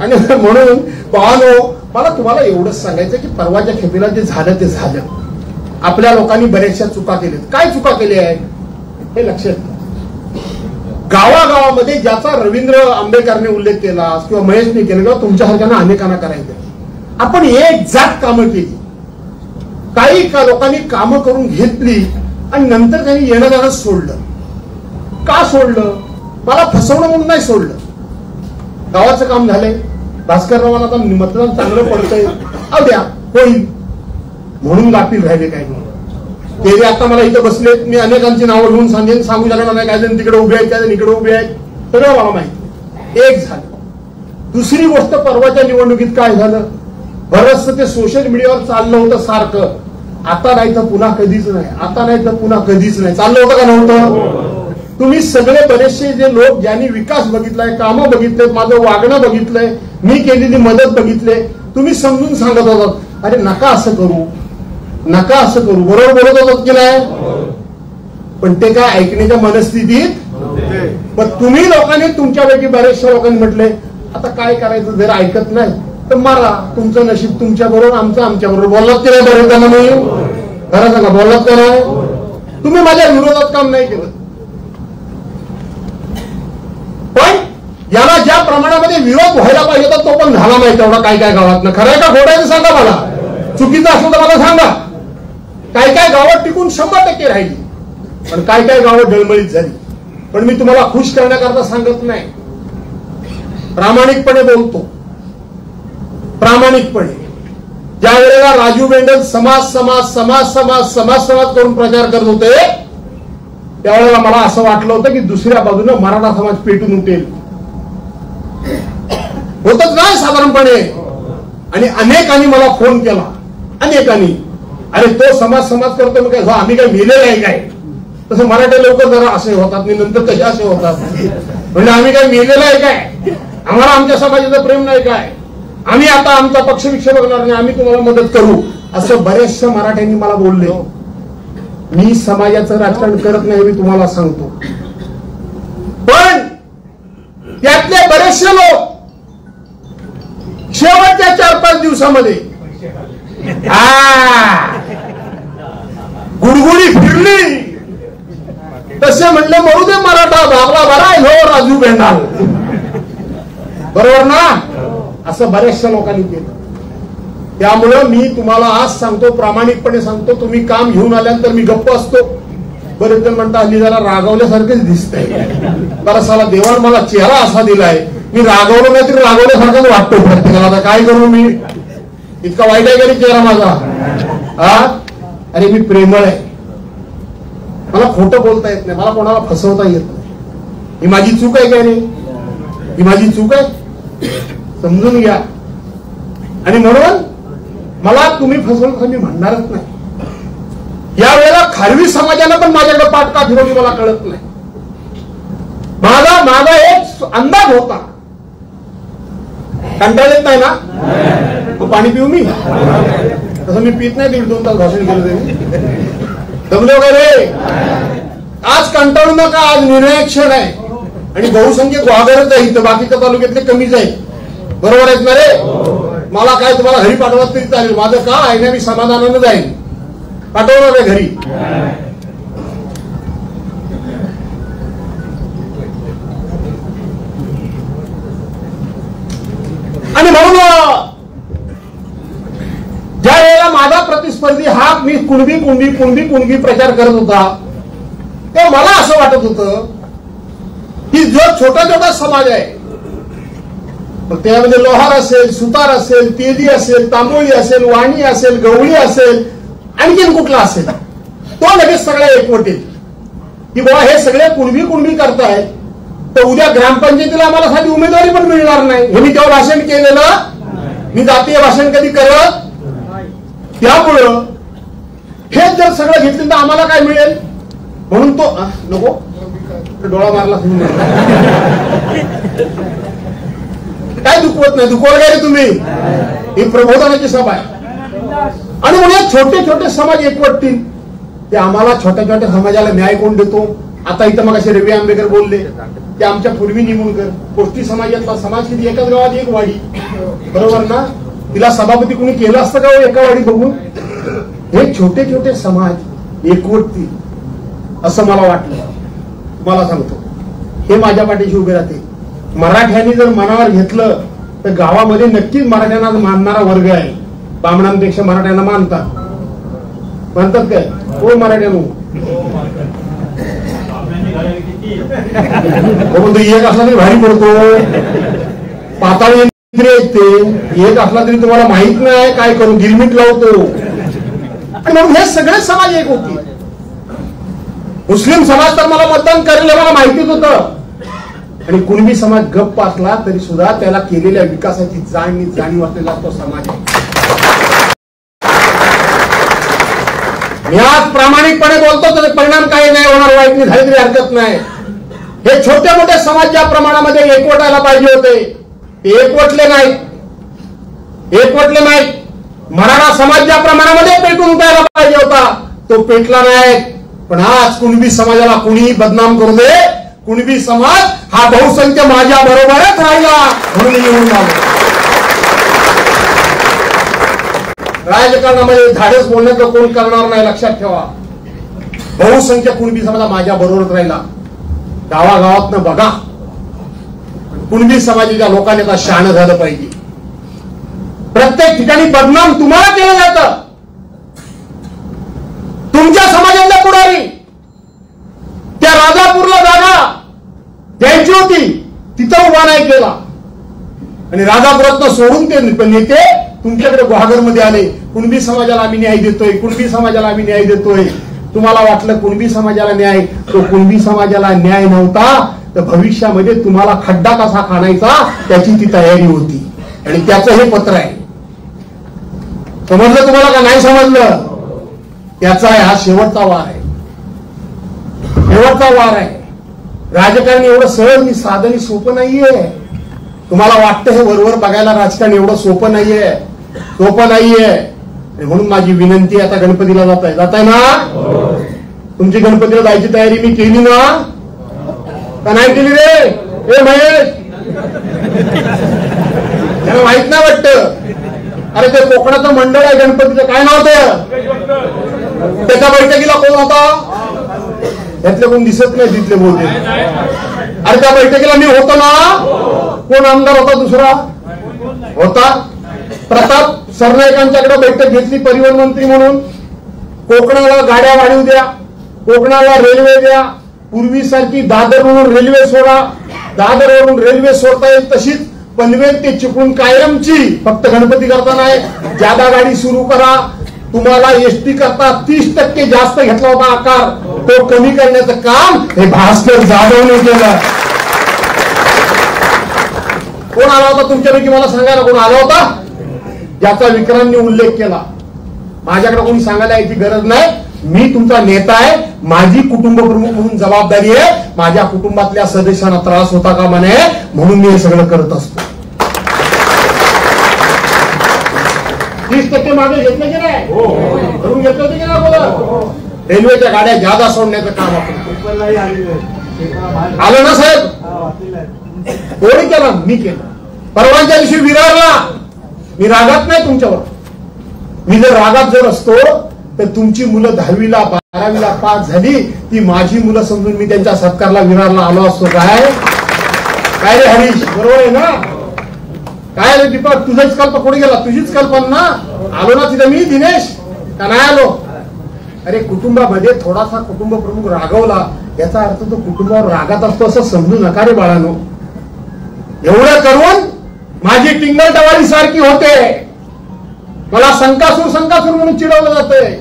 S1: आणि म्हणून पाहनो, मला तुम्हाला एवढंच सांगायचं की परवाच्या खेपेला जे झालं ते झालं. आपल्या लोकांनी बऱ्याचशा चुका केल्यात. काय चुका केल्या आहेत हे लक्षात घ्या. गावागावामध्ये ज्याचा रवींद्र आंबेकरने उल्लेख केला किंवा महेशने केला किंवा तुमच्यासारख्यांना अनेकांना करायचं, आपण एक जात कामं केली. काही लोकांनी कामं करून घेतली आणि नंतर त्यांनी येणं जाणं सोडलं. का सोडलं, मला फसवणं म्हणून नाही सोडलं. गावाचं काम झालंय, भास्कररावांना आता मतदान चांगलं पडतंय, द्या होईल म्हणून गाफील राहिले. काय ते आता मला इथं बसलेत, मी अनेकांची नावं घेऊन सांगू शकणार नाही. काय जण तिकडे उभे आहेत, काय जण इकडे उभे आहेत, सगळं मला माहिती. एक झालं. दुसरी गोष्ट, परवाच्या निवडणुकीत काय झालं, बरंचसं ते सोशल मीडियावर चाललं होतं सारखं, आता नाही तर पुन्हा कधीच नाही, आता नाही तर पुन्हा कधीच नाही, चाललं होतं का नव्हतं. तुम्ही सगळे बरेचसे जे लोक ज्यांनी विकास बघितलाय, कामं बघितले, माझं वागणं बघितलंय, मी केलेली मदत बघितले, तुम्ही समजून सांगत होतात अरे नका असं करू, नका असं करू, बरोबर बोलत होतात की नाही. पण ते काय ऐकण्याच्या मनस्थितीत. पण तुम्ही लोकांनी, तुमच्यापैकी बरेचशा लोकांनी म्हटले आता काय करायचं, जर ऐकत नाही तर मारा, तुमचं नशीब तुमच्या बरोबर, आमचं आमच्या बरोबर. बोललात की नाही बरेच जण, मी खरं सांगा बोललात का नाही. तुम्ही माझ्या विरोधात काम नाही केलं. पण याला ज्या प्रमाणामध्ये विरोध व्हायला पाहिजे होता तो पण झाला नाही तेवढा. काय काय गावात ना, खरं आहे का खोटं आहे सांगा मला, चुकीचं असलं तर मला सांगा. काय काय गावात टिकून 100% राहिली, पण काय काय गावं डळमळीत झाली. पण मी तुम्हाला खुश करण्याकरता सांगत नाही, प्रामाणिकपणे बोलतो. प्रामाणिकपणे ज्या वेळेला राजू बेंडल समाज समाज समाज समाज समाज समाज करून प्रचार करत होते, त्यावेळेला मला असं वाटलं होतं की दुसऱ्या बाजूने मराठा समाज पेटून उठेल. होतच नाही साधारणपणे. आणि अनेकांनी मला फोन केला, अनेकांनी, अरे तो समाज समाज करतो, काय आम्ही काय मेलेलं आहे काय. तसं मराठे लोक जरा असे होतात, मी नंतर कसे असे होतात, म्हणजे आम्ही काय मेलेलं आहे काय, आम्हाला आमच्या समाजाचं प्रेम नाही काय, आम्ही आता आमचा पक्षविक्ष बघणार नाही, आम्ही तुम्हाला मदत करू, असं बऱ्याचशा मराठ्यांनी मला बोलले. मी समाजाचं राजकारण करत नाही, मी तुम्हाला सांगतो. पण त्यातले बरेचसे लोक शेवटच्या 4-5 दिवसामध्ये गुडगुडी फिरली, तसे म्हणले मरू दे मराठा भागला बरा हो राजू बेंडाल, बरोबर ना. असं बऱ्याचशा लोकांनी केलं. त्यामुळं मी तुम्हाला आज सांगतो, प्रामाणिकपणे सांगतो, तुम्ही काम घेऊन आल्यानंतर मी गप्प असतो. बरेच जण म्हणतात हल्ली जरा रागवल्यासारखेच दिसतंय, बरं साला देवान मला चेहरा असा दिलाय, मी रागवलो नाही तरी रागवल्यासारखाच वाटतो प्रत्येकाला. आता काय करू मी, इतका वाईट आहे का चेहरा माझा? हा, अरे मी प्रेमळ आहे, मला खोटं बोलता येत नाही, मला कोणाला फसवता येत नाही. ही माझी चूक आहे काय रे? ही माझी चूक आहे, समजून घ्या. आणि म्हणून मला तुम्ही फसवलं मी म्हणणारच नाही. यावेळेला खारवी समाजानं पण माझ्याकडे पाठ का फिरवली मला कळत नाही. माझा एक अंदाज होता. कंटाळ येत नाही ना? पाणी पिऊ मी? तसं मी पित नाही, 1.5-2 तास भाषण केलं तरी. दमले वगैरे आज कंटाळू नका, आज निर्णायक क्षण आहे आणि बहुसंख्य ग्वागरच आहे इथं, बाकीच्या तालुक्यातले कमीच आहे. बरोबर आहेत ना रे? मला काय तुम्हाला घरी पाठवत तरी चालेल, माझं का आहे ना, मी समाधानानं जाईल. पाठवणार आहे घरी. आणि म्हणून ज्या वेळेला माझा प्रतिस्पर्धी हा मी कुणबी प्रचार करत होता, तेव्हा मला असं वाटत होतं की जो छोटा छोटा समाज आहे, त्यामध्ये लोहार असेल, सुतार असेल, तेली असेल, तांबोळी असेल, वाणी असेल, गवळी असेल, आणखीन कुठला असेल, तो लगेच सगळ्या एकवटेल की बाबा हे सगळे कुणबी करतायत, तर उद्या ग्रामपंचायतीला आम्हाला साधी उमेदवारी पण मिळणार नाही. हे मी तेव्हा भाषण केलेलं, मी जातीय भाषण कधी करत. त्यामुळं हे जर सगळं घेतलं तर आम्हाला काय मिळेल, म्हणून तो नको डोळा मारला काय दुखवत नाही, दुखवलं काय रे तुम्ही? ही प्रबोधनाची सभा आहे. आणि म्हणून छोटे छोटे समाज एकवटतील, ते आम्हाला छोट्या छोट्या समाजाला न्याय कोण देतो? आता इथं मग असे रवी आंबेकर बोलले, ते आमच्या पूर्वी निमूनकर गोष्टी समाजातला समाज किती, एकाच गावात एक वाडी, बरोबर ना? तिला सभापती कुणी केलं असतं का एका वाडी बघून? हे छोटे छोटे समाज एकवटतील असं मला वाटलं. तुम्हाला सांगतो, हे माझ्या पाठीशी उभे राहते. मराठ्यांनी जर मनावर घेतलं तर गावामध्ये नक्कीच मराठ्यांना मानणारा वर्ग आहे. ब्राह्मणांपेक्षा मराठ्यांना मानतात. म्हणतात काय हो मराठ्यांनो? एक असला तरी भारी पडतो, पाताळ इंद्रिय ते एक असला तरी तुम्हाला माहित नाही काय करू, गिरमिट लावतो. आणि म्हणून हे सगळे समाज एक होते. मुस्लिम समाज तर मला मतदान करेल मला माहितीच होतं, आणि कुणबी समाज गप्प असला तरी सुद्धा त्याला केलेल्या विकासाची जाणीव असलेला तो समाज आहे. मी आज प्रामाणिकपणे बोलतो, त्याचे परिणाम काही नाही होणार, वाईट नाही झाली तरी हरकत नाही. हे छोटे मोठे समाज ज्या प्रमाणामध्ये एकवटायला पाहिजे होते ते एकवटले नाहीत. मराठा समाज ज्या प्रमाणामध्ये पेटून उठायला पाहिजे होता तो पेटला नाही. पण आज कुणबी समाजाला कुणीही बदनाम करू दे, कुणबी समाज हा बहुसंख्य माझ्या बरोबरच राहिला म्हणून येऊन आलो. राजकारणामध्ये धाडस बोलण्याचं कोण करणार नाही, लक्षात ठेवा. बहुसंख्य कुणबी समाज माझ्या बरोबरच राहिला. गावागावातनं बघा, कुणबी समाजाच्या लोकांनी आता शहाणं झालं पाहिजे. प्रत्येक ठिकाणी बदनाम तुम्हाला केलं जातं. तुमच्या समाजातल्या पुढारी त्या राजापूरला जागा द्यायची होती, तिथं उभा नाही केला, आणि राजापुरातनं सोडून ते नेते तुमच्याकडे गुहागरमध्ये आले. कुणबी समाजाला आम्ही न्याय देतोय, कुणबी समाजाला आम्ही न्याय देतोय. तुम्हाला वाटलं कुणबी समाजाला न्याय, तो कुणबी समाजाला न्याय नव्हता, तर भविष्यामध्ये तुम्हाला खड्डा कसा खाणायचा त्याची ती तयारी होती. आणि त्याचं हे पत्र आहे. समजलं तुम्हाला का नाही समजलं? त्याचा आहे हा शेवटचा वार आहे. शेवटचा वार आहे. राजकारण एवढं सहज मी साधं सोपं नाहीये. तुम्हाला वाटतं हे वरवर बघायला राजकारण एवढं सोपं नाहीये. म्हणून माझी विनंती, आता गणपतीला जाताय ना? तुमची गणपतीला जायची तयारी मी केली ना का नाही केली रे? हे महेश, त्यांना माहित नाही वाटतं. अरे ते कोकणाचं मंडळ आहे गणपतीचं, काय नाव होतं त्याच्या बैठकीला? कोण होता? त्यातले कोण दिसत नाही तिथले बोलते. अरे त्या बैठकीला मी होतो ना. कोण आमदार होता? दुसरा होता प्रताप सरनाईकांच्याकडे बैठक घेतली परिवहन मंत्री म्हणून. कोकणाला गाड्या वाढवू द्या, कोकणाला रेल्वे द्या, पूर्वीसारखी दादरवरून रेल्वे सोडा, दादरवरून रेल्वे सोडता येईल तशीच पनवेल ते चिपळूण कायमची, फक्त गणपती करता नाही, जादा गाडी सुरू करा. तुम्हाला एसटी करता 30% जास्त घेतला होता आकार, तो कमी करण्याचं काम हे भास्कर जाधवने केलं. कोण आला होता तुमच्यापैकी मला सांगायला? कोण आला होता ज्याचा विक्रांतने उल्लेख केला? माझ्याकडे कोणी सांगायला याची गरज नाही. मी तुमचा नेता आहे, माझी कुटुंब प्रमुख म्हणून जबाबदारी आहे. माझ्या कुटुंबातल्या सदस्यांना त्रास होता का म्हणे, म्हणून मी हे सगळं करत असतो. 30% मागे घेतलं की नाही? करून घेतलं होते की नाही? बोला. रेल्वेच्या गाड्या जादा सोडण्याचं काम आपण आलं ना साहेब? कोणी केलं? मी केलं. परवाच्या दिवशी विरारला मी रागात नाही तुमच्यावर. मी जर रागात जर असतो तर तुमची मुलं 10वीला 12वीला पास झाली, ती माझी मुलं समजून मी त्यांच्या सत्कारला विरारला आलो असतो. काय रे हरीश, बरोबर आहे ना? काय रे दीपक, तुझाच कल्पना कोणी गेला? तुझीच कल्पना ना? आलो ना तिथे मी, दिनेश का नाही आलो? अरे कुटुंबामध्ये थोडासा कुटुंब प्रमुख रागवला याचा अर्थ तो कुटुंबावर रागात असतो असं समजू नका रे बाळानो. एवढं करून माझी टिंगल टवाळी सारखी होते. मला संकासूर म्हणून चिडवलं जातंय.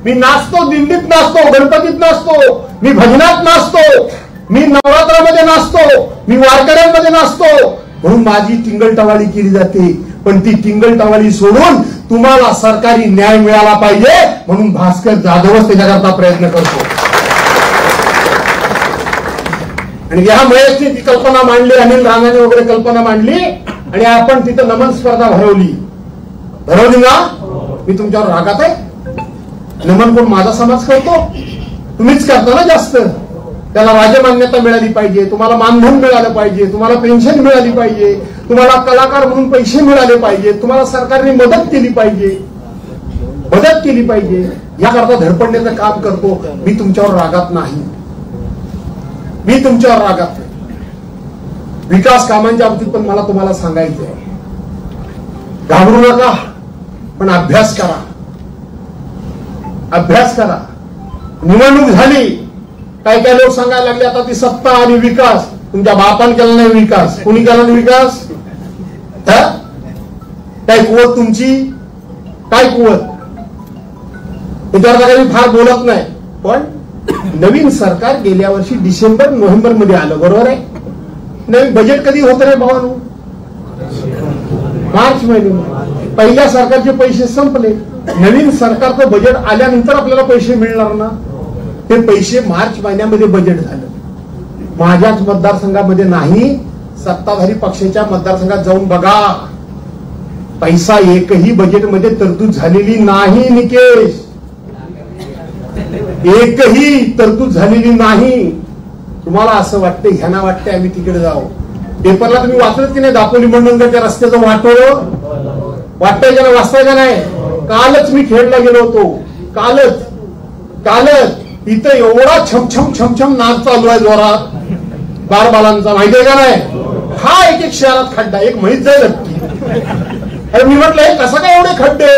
S1: मी नाचतो, दिंडीत नाचतो, गणपतीत नाचतो, मी भजनात नाचतो, मी नवरात्रामध्ये नाचतो, मी वारकऱ्यांमध्ये नाचतो, म्हणून माझी टिंगल टवाळी केली जाते. पण ती टिंगल टवाळी सोडून तुम्हाला सरकारी न्याय मिळाला पाहिजे म्हणून भास्कर जाधवच त्याच्याकरता प्रयत्न करतो. आणि या महेशने ती कल्पना मांडली, अनिल राणाने वगैरे कल्पना मांडली आणि आपण तिथं नमन स्पर्धा भरवली ना? मी तुमच्यावर रागात आहे? नमन कोण माझा समाज करतो? तुम्हीच करता ना जास्त. त्याला राजमान्यता मिळाली पाहिजे, तुम्हाला मानधन मिळालं पाहिजे, तुम्हाला पेन्शन मिळाली पाहिजे, तुम्हाला कलाकार म्हणून पैसे मिळाले पाहिजे, तुम्हाला सरकारने मदत केली पाहिजे. याकरता धडपडण्याचं काम करतो. मी तुमच्यावर रागात नाही. विकास कामांच्या बाबतीत पण मला तुम्हाला सांगायचं आहे, घाबरू नका, पण अभ्यास करा. निवडणूक झाली, काय लोक सांगायला लागले आता ती सत्ता आणि विकास. तुमच्या बापान केला नाही विकास, कोणी केला नाही विकास? काय कुवत तुमची? काय कुवत? त्याच्यावर काही फार बोलत नाही. पण नवीन सरकार गेल्या वर्षी डिसेंबर नोव्हेंबर मध्ये आलं, बरोबर आहे? नवीन बजेट कधी होतं रे भावानो? मार्च महिन्यात. पहिल्या सरकारचे पैसे संपले, नवीन सरकारचं बजेट आल्यानंतर आपल्याला पैसे मिळणार ना. ते पैसे मार्च महिन्यामध्ये बजेट झालं. माझ्याच मतदारसंघामध्ये नाही, सत्ताधारी पक्षाच्या मतदारसंघात जाऊन बघा, पैसा एकही बजेटमध्ये तरतूद झालेली नाही. निकेश, एकही तरतूद झालेली नाही. तुम्हाला असं वाटतंय, ह्यांना वाटतंय आम्ही तिकडे जाऊ. पेपरला तुम्ही वाचलत की नाही? दापोली मंडणगडच्या रस्त्याचं वाटोळं वाटतंय का? वाचताय का नाही? कालच मी खेडला गेलो होतो. कालच इथं एवढा छमछम नाच चालू आहे जोरात बारबालांचा, माहितीये का नाही? हा एक शहरात खड्डा, एक माहीत जाईल. अरे मी म्हटलं हे कसं काय एवढे खड्डे?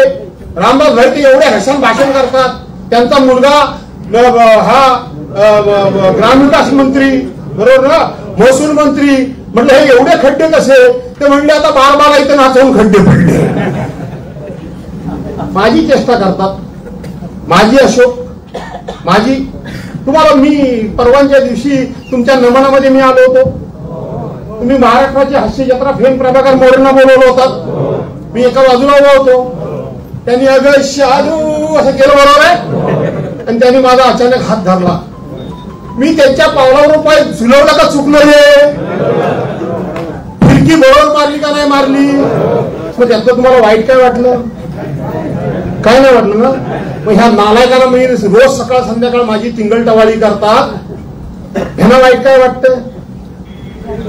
S1: रामदास भाई ते एवढे हसन भाषण करतात. त्यांचा मुलगा हा ग्रामविकास मंत्री, बरोबर ना, महसूल मंत्री. म्हटलं हे एवढे खड्डे कसे? ते म्हणले आता बारबाला इथं नाचवून खड्डे पडले. माझी चेष्टा करतात, माझी अशोक, माझी. तुम्हाला मी परवांच्या दिवशी तुमच्या नमनामध्ये मी आलो होतो. तुम्ही महाराष्ट्राची हास्य जत्रा फेम प्रभाकर मोरेंना बोलवलं होतं. मी एका बाजूला उभा होतो. त्यांनी अगं शालू असं केलं, बरोबर आहे? आणि त्यांनी माझा अचानक हात धरला. मी त्यांच्या पावलावर पाय झुलवला का चुकलं? हे फिरकी बरोबर मारली का नाही मारली? मग त्यातलं तुम्हाला वाईट काय वाटलं? काय नाही वाटलं ना? मग ह्या नालायकाला मी रोज सकाळ संध्याकाळ माझी टिंगल टवाळी करतात, ह्यांना वाईट काय वाटतं?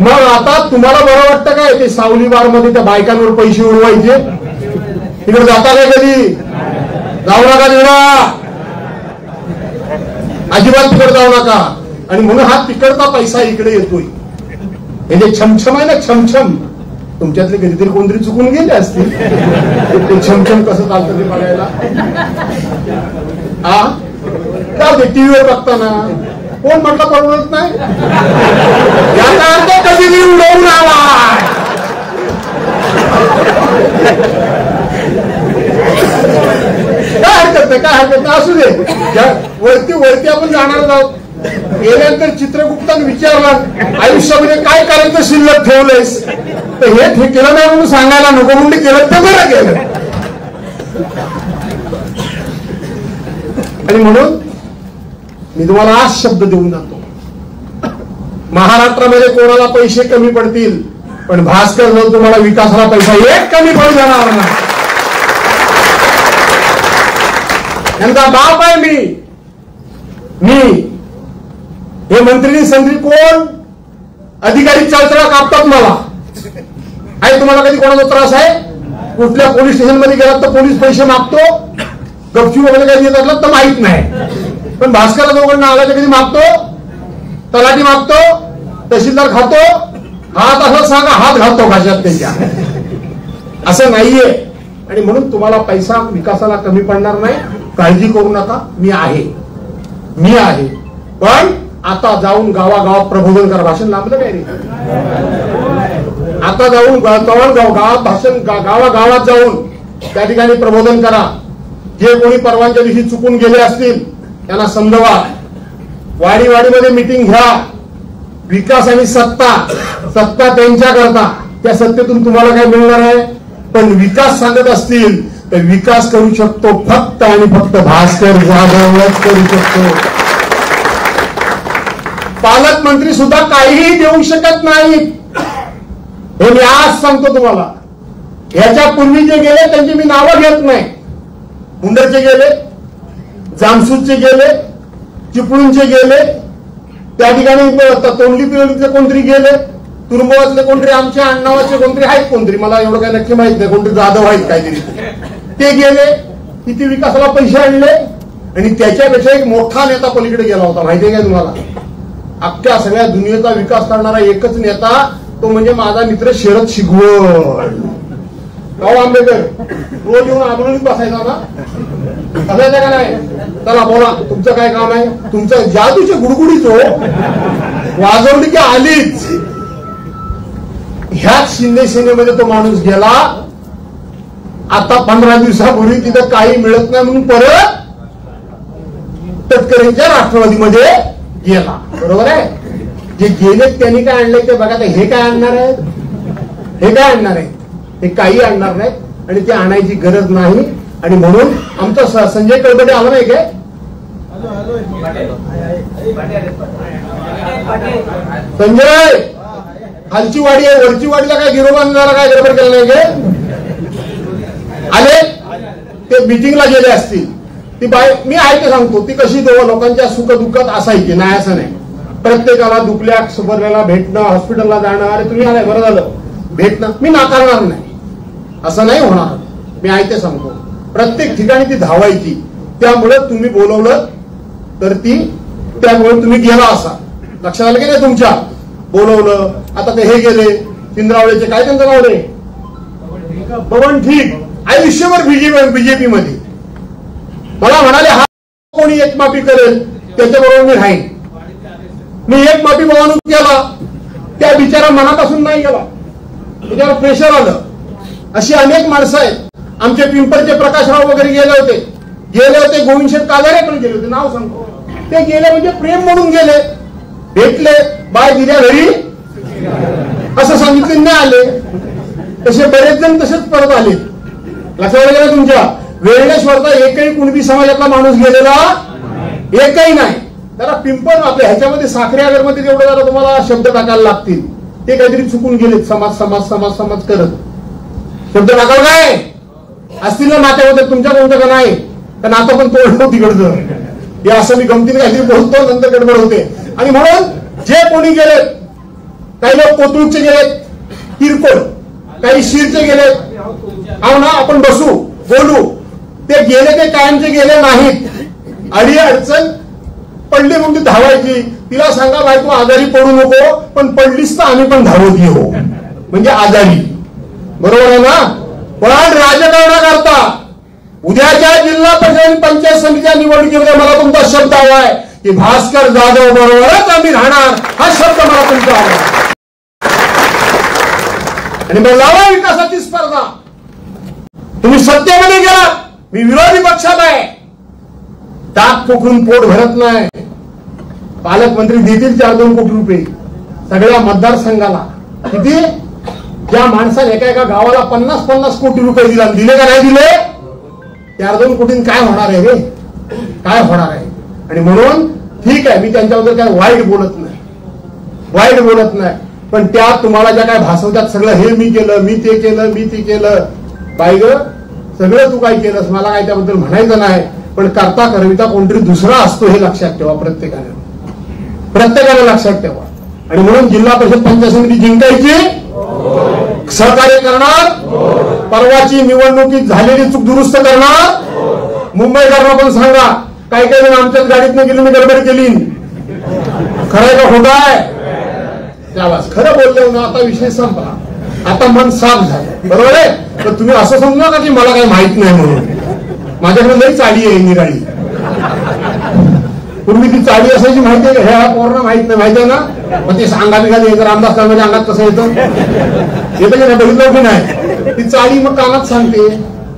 S1: मग आता तुम्हाला बरं वाटतं काय ते सावली बार मध्ये त्या बायकांवर पैसे उडवायचे? तिकडे जाता काय कधी? जाऊ नका तिकडं, अजिबात तिकडे जाऊ नका. आणि म्हणून हा तिकडचा पैसा इकडे येतोय. हे जे छमछम आहे ना, छमछम, तुमच्यातले कधीतरी कोणतरी चुकून गेले असतील. ते छमछम कसं चालतं ते बघायला. हा, टीव्हीवर बघताना कोण म्हटलं परवडत नाही, याचा अर्थ कधी उडवून आला. काय हरकत नाही, काय हरकत नाही, असू दे. वरती आपण जाणार आहोत. गेल्यानंतर चित्रगुप्ताने विचारला आयुष्यामध्ये काय करायचं शिल्लक ठेवलंयस, तर हे केलं नाही म्हणून सांगायला नको, म्हणून केलं तर बरं केलं. आणि म्हणून मी तुम्हाला आज शब्द देऊन जातो, महाराष्ट्रामध्ये कोणाला पैसे कमी पडतील, पण भास्कर जर तुम्हाला विकासाला पैसा एक कमी पडू देणार नाही. यांचा बाप आहे मी हे मंत्री संत्री कोण अधिकारी चळचळा कापतात मला. आहे तुम्हाला कधी कोणाचा त्रास आहे? कुठल्या पोलीस स्टेशन मध्ये गेलात तर पोलीस पैसे मागतो, गपचूप वगैरे काही देत असलं तर माहित नाही. पण भास्कर दोघांना आला तर कधी मागतो, तलाठी मागतो, तहसीलदार खातो, हात असं सांगा हात घालतो भाषात त्याच्या. असं नाहीये. आणि म्हणून तुम्हाला पैसा विकासाला कमी पडणार नाही, काळजी करू नका. मी आहे. पण आता जाऊन गावागावात प्रबोधन करा. भाषण लांबलं काय रे? आता जाऊन गावात भाषण, गावागावात जाऊन त्या ठिकाणी प्रबोधन करा. जे कोणी परवानच्या दिवशी चुकून गेले असतील त्यांना समजवा. वाडीमध्ये मिटिंग घ्या. विकास आणि सत्ता त्यांच्या करता, त्या सत्तेतून तुम्हाला काय मिळणार आहे? पण विकास सांगत असतील तर विकास करू शकतो फक्त आणि फक्त भास्कर जाधवच करू शकतो. पालकमंत्री सुद्धा काहीही देऊ शकत नाहीत, हे मी आज सांगतो तुम्हाला. ह्याच्या पूर्वी जे गेले त्यांची मी नावं घेत नाही. मुंडरचे गेले, जामसूदचे गेले, चिपळूणचे गेले, त्या ठिकाणी तोंडली पिवळीचे कोणतरी गेले, तुरुंबातले कोणतरी, आमच्या अण्णावाचे कोणतरी आहेत, कोणतरी मला एवढं काही नक्की माहित नाही, कोणतरी जाधव आहेत काहीतरी, ते गेले. किती विकासाला पैसे आणले. आणि त्याच्यापेक्षा एक मोठा नेता पलीकडे गेला होता, माहितीये का तुम्हाला? अख्ख्या सगळ्या दुनियेचा विकास करणारा एकच नेता, तो म्हणजे माझा मित्र शरद शिगवण. राव आंबेडकर रोज येऊन आंदोलनात बसायचा ना, बसायचा का नाही? चला बोला, तुमचं काय काम आहे? तुमचं जादूचे गुडगुडीच हो, वाजवली की आलीच. ह्याच शिंदे सेनेमध्ये तो माणूस गेला. आता 15 दिवसापूर्वी तिथं काही मिळत नाही म्हणून परत तटकरेंच्या राष्ट्रवादीमध्ये गेला. बरोबर आहे? जे गेले त्यांनी काय आणलंय ते बघा. हे काय आणणार आहे? हे काही आणणार नाही आणि ते आणायची गरज नाही. आणि म्हणून आमचा संजय कळबटे आला नाही काय? संजय, खालची वाडी आहे, वरची वाडीला काय गिरोबांना काय गडबड केलं नाही गे? आले ते मिटिंगला गेले असतील. ती बाई, मी आहे ते सांगतो, ती कशी लोकांच्या सुख दुःखात असायची. नाही असं नाही, प्रत्येकाला दुखल्या सुबरल्याला भेटणं, हॉस्पिटलला जाणं. अरे तुम्ही आलाय बरं झालं, भेटणं मी नाकारणार नाही, असं नाही होणार. मी आहे ते सांगतो, प्रत्येक ठिकाणी ती धावायची. त्यामुळे तुम्ही बोलवलं तर त्यामुळे तुम्ही गेला असा. लक्षात आलं की नाही तुमच्या? बोलवलं. आता ते हे गेले चिंद्रावळेचे, काय त्यांचं नाव रे? बबन ठीक, आयुष्यभर बीजेपी मध्ये. मला म्हणाले हा कोणी एकमापी करेल त्याच्याबरोबर मी राहीन. मी एकमापी माणूस केला, त्या बिचारा मनापासून नाही गेला, त्याच्यावर प्रेशर आलं. अशी अनेक माणसं आहेत. आमचे पिंपरचे प्रकाशराव वगैरे गेले होते, गोविंद शेठ कालारे पण गेले होते, नाव सांगतो. ते गेले म्हणजे प्रेम म्हणून गेले, भेटले, बाय दिल्या घरी असं सांगितले, नाही आले. तसे बरेच जण तसेच परत आले. लक्षात गेलं तुमच्या? वेळेश्वरचा एकही कुणबी समाजातला माणूस गेलेला एकही नाही. जरा पिंपळ आपल्या ह्याच्यामध्ये साखरेनगरमध्ये तेवढं जरा तुम्हाला शब्द टाकायला लागतील. ते काहीतरी चुकून गेलेत, समाज करत शब्द टाकाल काय असतील ना नात्यामध्ये तुमच्या कोणतं का नाही? तर नातं पण तोडलं तिकडचं. हे असं मी गमतीने काहीतरी बोलतो, नंतर गडबड होते. आणि म्हणून जे कोणी गेले, काही लोक कोथरूडचे गेलेत किरकोळ, काही शिरचे गेलेत, हो ना, आपण बसू बोलू. ते गेले ते कायमचे गेले नाहीत. अडी अडचण पडली म्हणून धावायची. तिला सांगा बाई तू आजारी पडू नको, पण पडलीस तर आम्ही पण धावत येऊ, म्हणजे आजारी. बरोबर आहे ना? पण राजकारणाकरता उद्याच्या जिल्हा परिषद पंचायत समितीच्या निवडणुकीमध्ये मला तुमचा शब्द हवा आहे की भास्कर जाधव बरोबरच आम्ही राहणार, हा शब्द मला तुमचा आवडला. आणि मग लावा विकासाची स्पर्धा. तुम्ही सत्तेमध्ये गेला, मी विरोधी पक्षात आहे. टाक पोखरून पोट भरत नाही. पालकमंत्री देतील 4-2 कोटी रुपये सगळ्या मतदारसंघाला. किती? ज्या माणसाने एका गावाला 50-50 कोटी रुपये दिले का नाही दिले? 4-2 कोटींनी काय होणार आहे रे? काय होणार आहे? आणि म्हणून ठीक आहे, मी त्यांच्याबद्दल काय वाईट बोलत नाही, पण त्या तुम्हाला ज्या काय भासवतात सगळं हे मी केलं, मी ते केलं, बाई ग सगळं तू काय केलंस, मला काय त्याबद्दल म्हणायचं नाही, पण करता करविता कोणतरी दुसरा असतो हे लक्षात ठेवा. प्रत्येकाने लक्षात ठेवा. आणि म्हणून जिल्हा परिषद पंचायत समिती जिंकायची, सहकार्य करणार, परवाची निवडणुकीत झालेली चूक दुरुस्त करणार. मुंबईकरांना पण सांगा, काही जण आमच्याच गाडीतनं गेली, मी गडबड केली. खरंय का खोटं आहे? त्यावेळेस खरं बोलले ना, आता विषय संपला, आता मन साफ झालं. बरोबर आहे? तर तुम्ही असं समजू नका की मला काही माहित नाही म्हणून. माझ्याकडे लई चाळी आहे निराळी. पूर्वी ती चाळी असायची माहिती आहे, ह्या पोरांना माहित नाही. माहिती आहे ना? मग ते सांगा निघाले रामदास कामाच्या अंगात कसं येतं की नाही, बघितलं की नाही? ती चाळी मग कानात सांगते.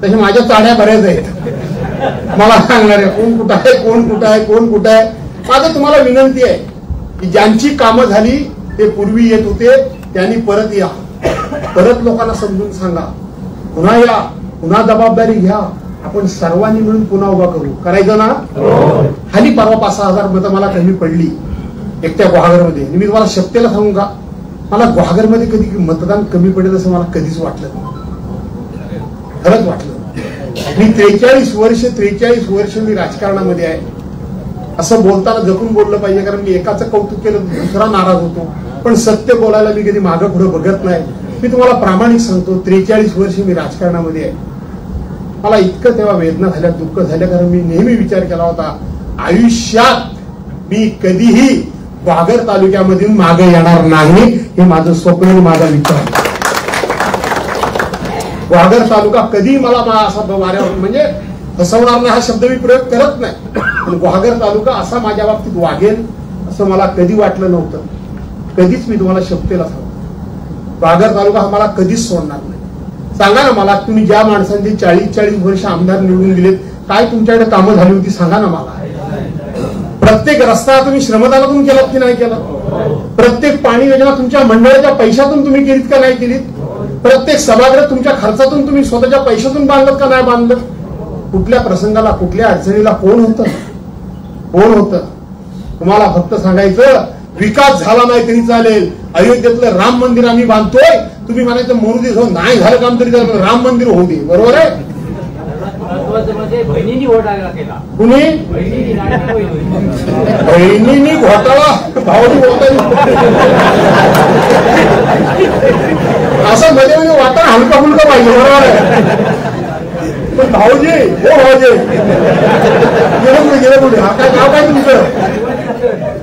S1: तसे माझ्या चाड्या बऱ्याच आहेत, मला सांगणार आहे कोण कुठं आहे. माझं तुम्हाला विनंती आहे की ज्यांची कामं झाली ते पूर्वी येत होते त्यांनी परत या, परत लोकांना समजून सांगा, पुन्हा या, पुन्हा जबाबदारी घ्या. आपण सर्वांनी मिळून पुन्हा उभा करू. करायचं ना? खाली परवा 5,000 मतं मला कमी पडली एकट्या गुहागरमध्ये. मी तुम्हाला शक्यला सांगू का, मला गुहागरमध्ये कधी मतदान कमी पडेल असं मला कधीच वाटलं नाही. खरंच वाटलं. मी 43 वर्ष मी राजकारणामध्ये आहे. असं बोलताना जपून बोललं पाहिजे, कारण मी एकाचं कौतुक केलं दुसरा नाराज होतो. पण सत्य बोलायला मी कधी मागं पुढे बघत नाही. मी तुम्हाला प्रामाणिक सांगतो, 43 वर्ष मी राजकारणामध्ये आहे. मला इतकं तेव्हा वेदना झाल्या, दुःख झाल्या, कारण मी नेहमी विचार केला होता आयुष्यात मी कधीही गुहागर तालुक्यामधून मागे येणार नाही. हे माझं स्वप्न आणि माझा विचार. गुहागर तालुका कधी मला असा वाऱ्यावर म्हणजे फसवणार नाही हा शब्द मी प्रयोग करत नाही, पण गुहागर तालुका असा माझ्या बाबतीत वागेल असं मला कधी वाटलं नव्हतं. कधीच मी तुम्हाला शब्देला सांगतो, गुहागर तालुका हा मला कधीच सोडणार नाही. सांगा ना मला, तुम्ही ज्या माणसांचे 40 वर्ष आमदार निवडून दिलेत, काय तुमच्याकडे कामं झाली होती सांगा ना मला. प्रत्येक रस्ता तुम्ही श्रमदानातून केलात की नाही केला? प्रत्येक पाणी योजना तुमच्या मंडळाच्या पैशातून तुम्ही केलीत का नाही केलीत? प्रत्येक सभागृह तुमच्या खर्चातून तुम्ही स्वतःच्या पैशातून बांधलं का नाही बांधलं? कुठल्या प्रसंगाला, कुठल्या अडचणीला कोण होतं? तुम्हाला फक्त सांगायचं, विकास झाला नाही तरी चालेल, अयोध्येतलं राम मंदिर आम्ही बांधतोय, तुम्ही म्हणायचं मरू दे, नाही झालं काम तरी राम मंदिर होऊ दे. बरोबर आहे?
S2: बहिणींनी घोटाळा केला.
S1: कुणी? बहिणींनी घोटाळा? भाऊजी बोलताय असं मध्ये वाटणं हलका फुलका पाहिजे. बरोबर आहे? पण भाऊजी, हो भाऊजी गेलं कुठे? काय नाव काय तुमचं?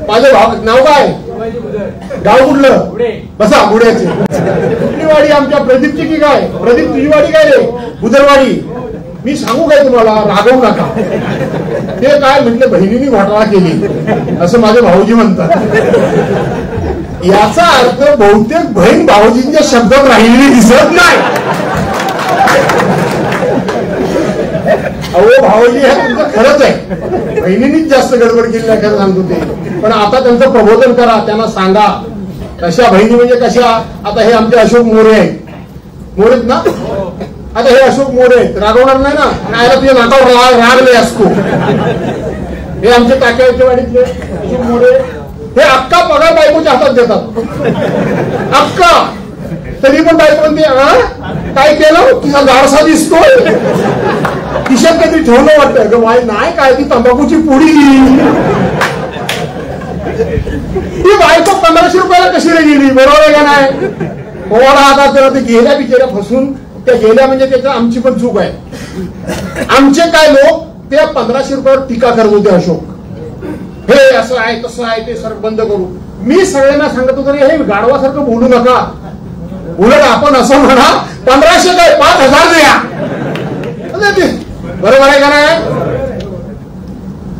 S1: माझं नाव काय? गाव कुठलं? बसा बुड्याचे. कुठली वाडी? आमच्या प्रदीपची की काय? प्रदीप तुझी वाडी काय रे? बुदरवाडी. मी सांगू काय तुम्हाला, रागवू नका. ते काय म्हटलं, बहिणीने घोटाळा केली असं माझे भाऊजी म्हणतात. याचा अर्थ बहुतेक बहीण भाऊजींच्या शब्दात राहिलेली दिसत नाही. अहो भाऊजी, हे तुमचं खरंच आहे, बहिणींनीच जास्त गडबड केली नाही खरं सांगतो ते. पण आता त्यांचं प्रबोधन करा, त्यांना सांगा कशा बहिणी म्हणजे कशा. आता हे आमचे अशोक मोरे आहेत, मोरेत ना? आता हे अशोक मोरे आहेत, रागवणार नाही ना? काय तुझ्या नाकावर रागले असतो. हे आमचे टाक्यावरच्या वाडीतले अशोक मोरे, हे अक्का पगार बायकोच्या हातात देतात, अक्का. तरी पण बायको म्हणते काय केलं, तुझा गारसा दिसतोय, खिशात कधी ठेवलं वाटतं ग बाई? नाही काय, ती तंबाखूची पुडी. ती बायको 1500 रुपयाला कशी रे गेली? बरोबर आहे का नाही? पोवाडा हातात जरा ते गेल्या बिचाऱ्या फसून, त्या गेल्या म्हणजे त्याच्या आमची पण चूक आहे. आमचे काय लोक त्या 1500 रुपयावर टीका करत होते. अशोक हे असं आहे तसं आहे, ते सर बंद करू. मी सगळ्यांना सांगत होतो, हे गाढवासारखं बोलू नका. उलट आपण असं म्हणा, 1500 काय 5000 द्या. बरोबर आहे का नाही?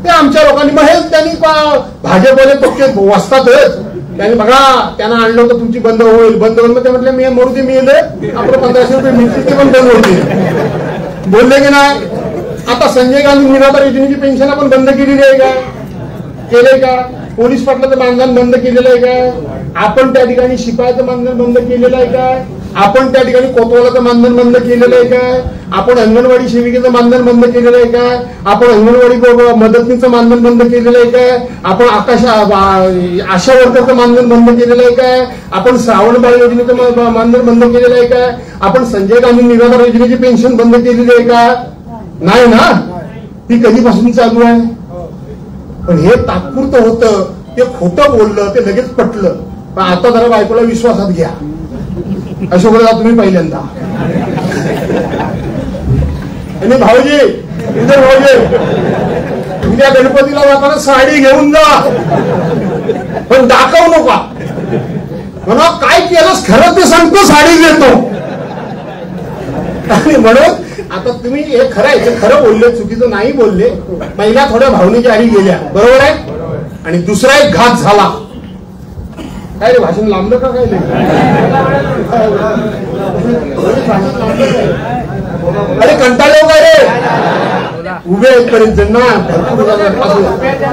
S1: ते आमच्या लोकांनी मग हे त्यांनी भाजपवाले पक्ष वसतातच. त्यांनी बघा त्यांना आणलं होतं तुमची बंद होईल बंद होईल. मग ते म्हटलं मी मरू दे मी येले आपलं 1500 रुपये मिळतील ते पण बंद होतील. बोलले की नाही. आता संजय गांधी निराधार योजनेची पेन्शन आपण बंद केलेली आहे का? केलंय का? पोलीस पाटलाचं मानधन बंद केलेलं आहे काय? आपण त्या ठिकाणी शिपायाचं मानधन बंद केलेलं आहे काय? आपण त्या ठिकाणी कोतवालाचं मानधन बंद केलेलं आहे काय? आपण अंगणवाडी सेविकेचं मानधन बंद केलेलं आहे काय? आपण अंगणवाडी मदतनीचं मानधन बंद केलेलं आहे काय? आपण आशा वर्करचं मानधन बंद केलेलं आहे काय? आपण श्रावण बाळ योजनेचं मानधन बंद केलेलं आहे काय? आपण संजय गांधी निराधार योजनेची पेन्शन बंद केलेली आहे का? नाही ना. ती कधीपासून चालू आहे. पण हे तात्पुरतं होतं. ते खोटं बोललं ते लगेच पटलं. पण आता जरा बायकोला विश्वासात घ्या. अशोकला तुम्ही पहिल्यांदा आणि भाऊजी उद्या गणपतीला जाताना साडी घेऊन जा पण दाखवू नका. म्हणा काय केलंस खरं ते सांगतो साडी घेतो. आणि म्हणून आता तुम्ही हे खरं आहे खरं बोलले चुकीचं नाही बोलले. महिला थोड्या भावनेच्या आधी गेल्या बरोबर आहे. आणि दुसरा एक घात झाला. काय रे भाषण लांबलं का काय? अरे कंटाळले हो काय रे? उभे पर्यंत ना.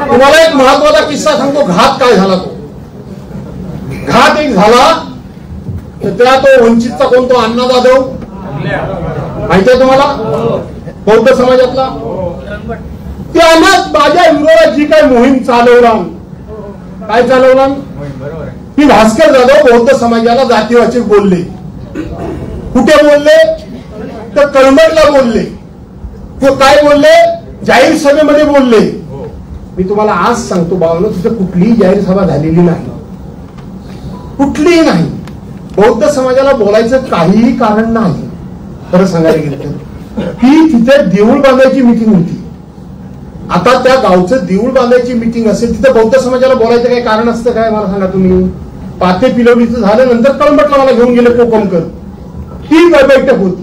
S1: तुम्हाला एक महत्वाचा किस्सा सांगतो. घात काय झाला तो. घात एक झाला तर त्या तो वंचितचा कोणतो अण्णा जाधव माहिती आहे तुम्हाला बौद्ध समाजातला. त्यानं माझ्या विरोधात जी काय मोहीम चालवला काय चालवला की भास्कर जाधव बौद्ध समाजाला जातीवाचक बोलले. कुठे बोलले तर कळमठला बोलले. तो काय बोलले जाहीर सभेमध्ये बोलले. मी तुम्हाला आज सांगतो बाबांनो तिथे कुठलीही जाहीर सभा झालेली नाही. कुठलीही नाही. बौद्ध समाजाला बोलायचं काहीही कारण नाही. खरं सांगायला गेलं की तिथे देऊळ बांधायची मिटिंग होती. आता त्या गावचं देऊळ बांधायची मिटिंग असेल तिथे बौद्ध समाजाला बोलायचं काही कारण असतं काय मला सांगा तुम्ही. पाते पिलवलीचं झालं नंतर कळमठला मला घेऊन गेले कोकमकर. ती बैठक होती.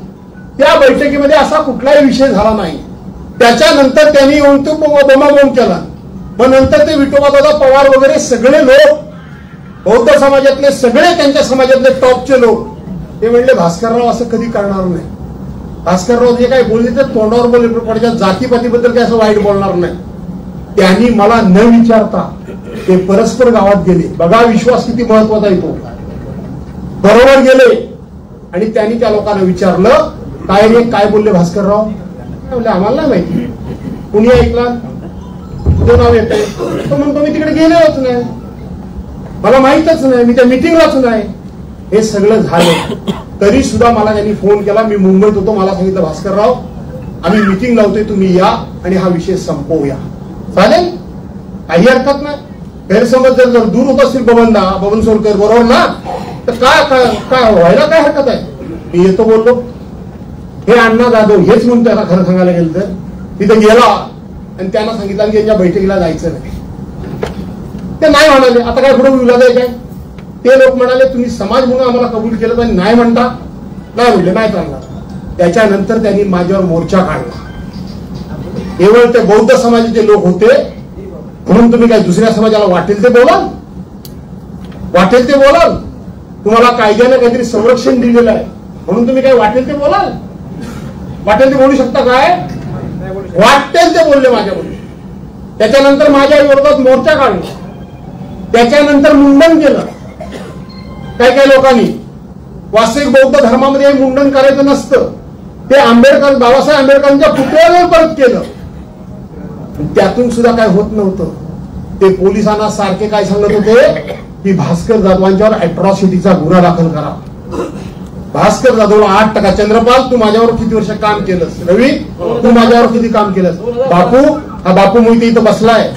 S1: त्या बैठकीमध्ये असा कुठलाही विषय झाला नाही. त्याच्यानंतर त्यांनी येऊन तो बोमाबोम केला. मग नंतर ते विठोबादादा पवार वगैरे सगळे लोक बौद्ध समाजातले सगळे त्यांच्या समाजातले टॉपचे लोक ते म्हणले भास्करराव असं कधी करणार नाही. भास्करराव जे काय बोलले तर तोंडावर बोलले जातीपातीबद्दल काय असं वाईट बोलणार नाही. त्यांनी मला न विचारता ते परस्पर गावात गेले. बघा विश्वास किती महत्वाचा येतो. बरोबर गेले आणि त्यांनी त्या लोकांना विचारलं काय रे काय बोलले भास्करराव. म्हणले आम्हाला नाही माहिती. कुणी ऐकला तो नाव येत आहे तो म्हणतो मी तिकडे गेलेलोच नाही मला माहितच नाही मी त्या मिटिंगलाच नाही. हे सगळं झालं तरी सुद्धा मला त्यांनी फोन केला. मी मुंबईत होतो. मला सांगितलं भास्करराव आम्ही मिटिंग लावतोय तुम्ही या आणि हा विषय संपवूया. चालेल काही हरकत नाही. गैरसमज जर दूर होत असतील बबन सोलकर बरोबर ना तर काय व्हायला काय हरकत आहे. मी येतो बोललो. हे अण्णा जाधव हेच म्हणून त्याला खरं सांगायला गेलं तर तिथे गेला आणि त्यांना सांगितलं की यांच्या बैठकीला जायचं नाही. ते नाही म्हणाले. आता काय पुढे विवाद आहे काय. ते लोक म्हणाले तुम्ही समाज म्हणून आम्हाला कबूल केलं तर नाही म्हणता. नाही म्हणले नाही चालणार. त्याच्यानंतर त्यांनी माझ्यावर मोर्चा काढला. केवळ ते बौद्ध समाजाचे लोक होते म्हणून तुम्ही काय दुसऱ्या समाजाला वाटेल ते बोलाल. वाटेल ते बोलाल. तुम्हाला कायद्याने काहीतरी संरक्षण दिलेलं आहे म्हणून तुम्ही काय वाटेल ते बोलाल. वाटेल ते बोलू शकता काय. वाटेल ते बोलले माझ्याबरोबर. त्याच्यानंतर माझ्या विरोधात मोर्चा काढला. त्याच्यानंतर मुंडन केलं. काही लोकांनी वास्तविक बौद्ध धर्मामध्ये मुंडन करायचं नसतं. ते आंबेडकर बाबासाहेब आंबेडकरांच्या पुतळ्यावर परत केलं. त्यातून सुद्धा काय होत नव्हतं. ते पोलिसांना सारखे काय सांगत होते की भास्कर जाधवांच्यावर अॅट्रॉसिटीचा गुन्हा दाखल करा. भास्कर जाधवला 8%. चंद्रपाल तू माझ्यावर किती वर्ष काम केलंस. रवी तू माझ्यावर किती काम केलंस. बापू हा बापू मोहिते इथं बसलाय.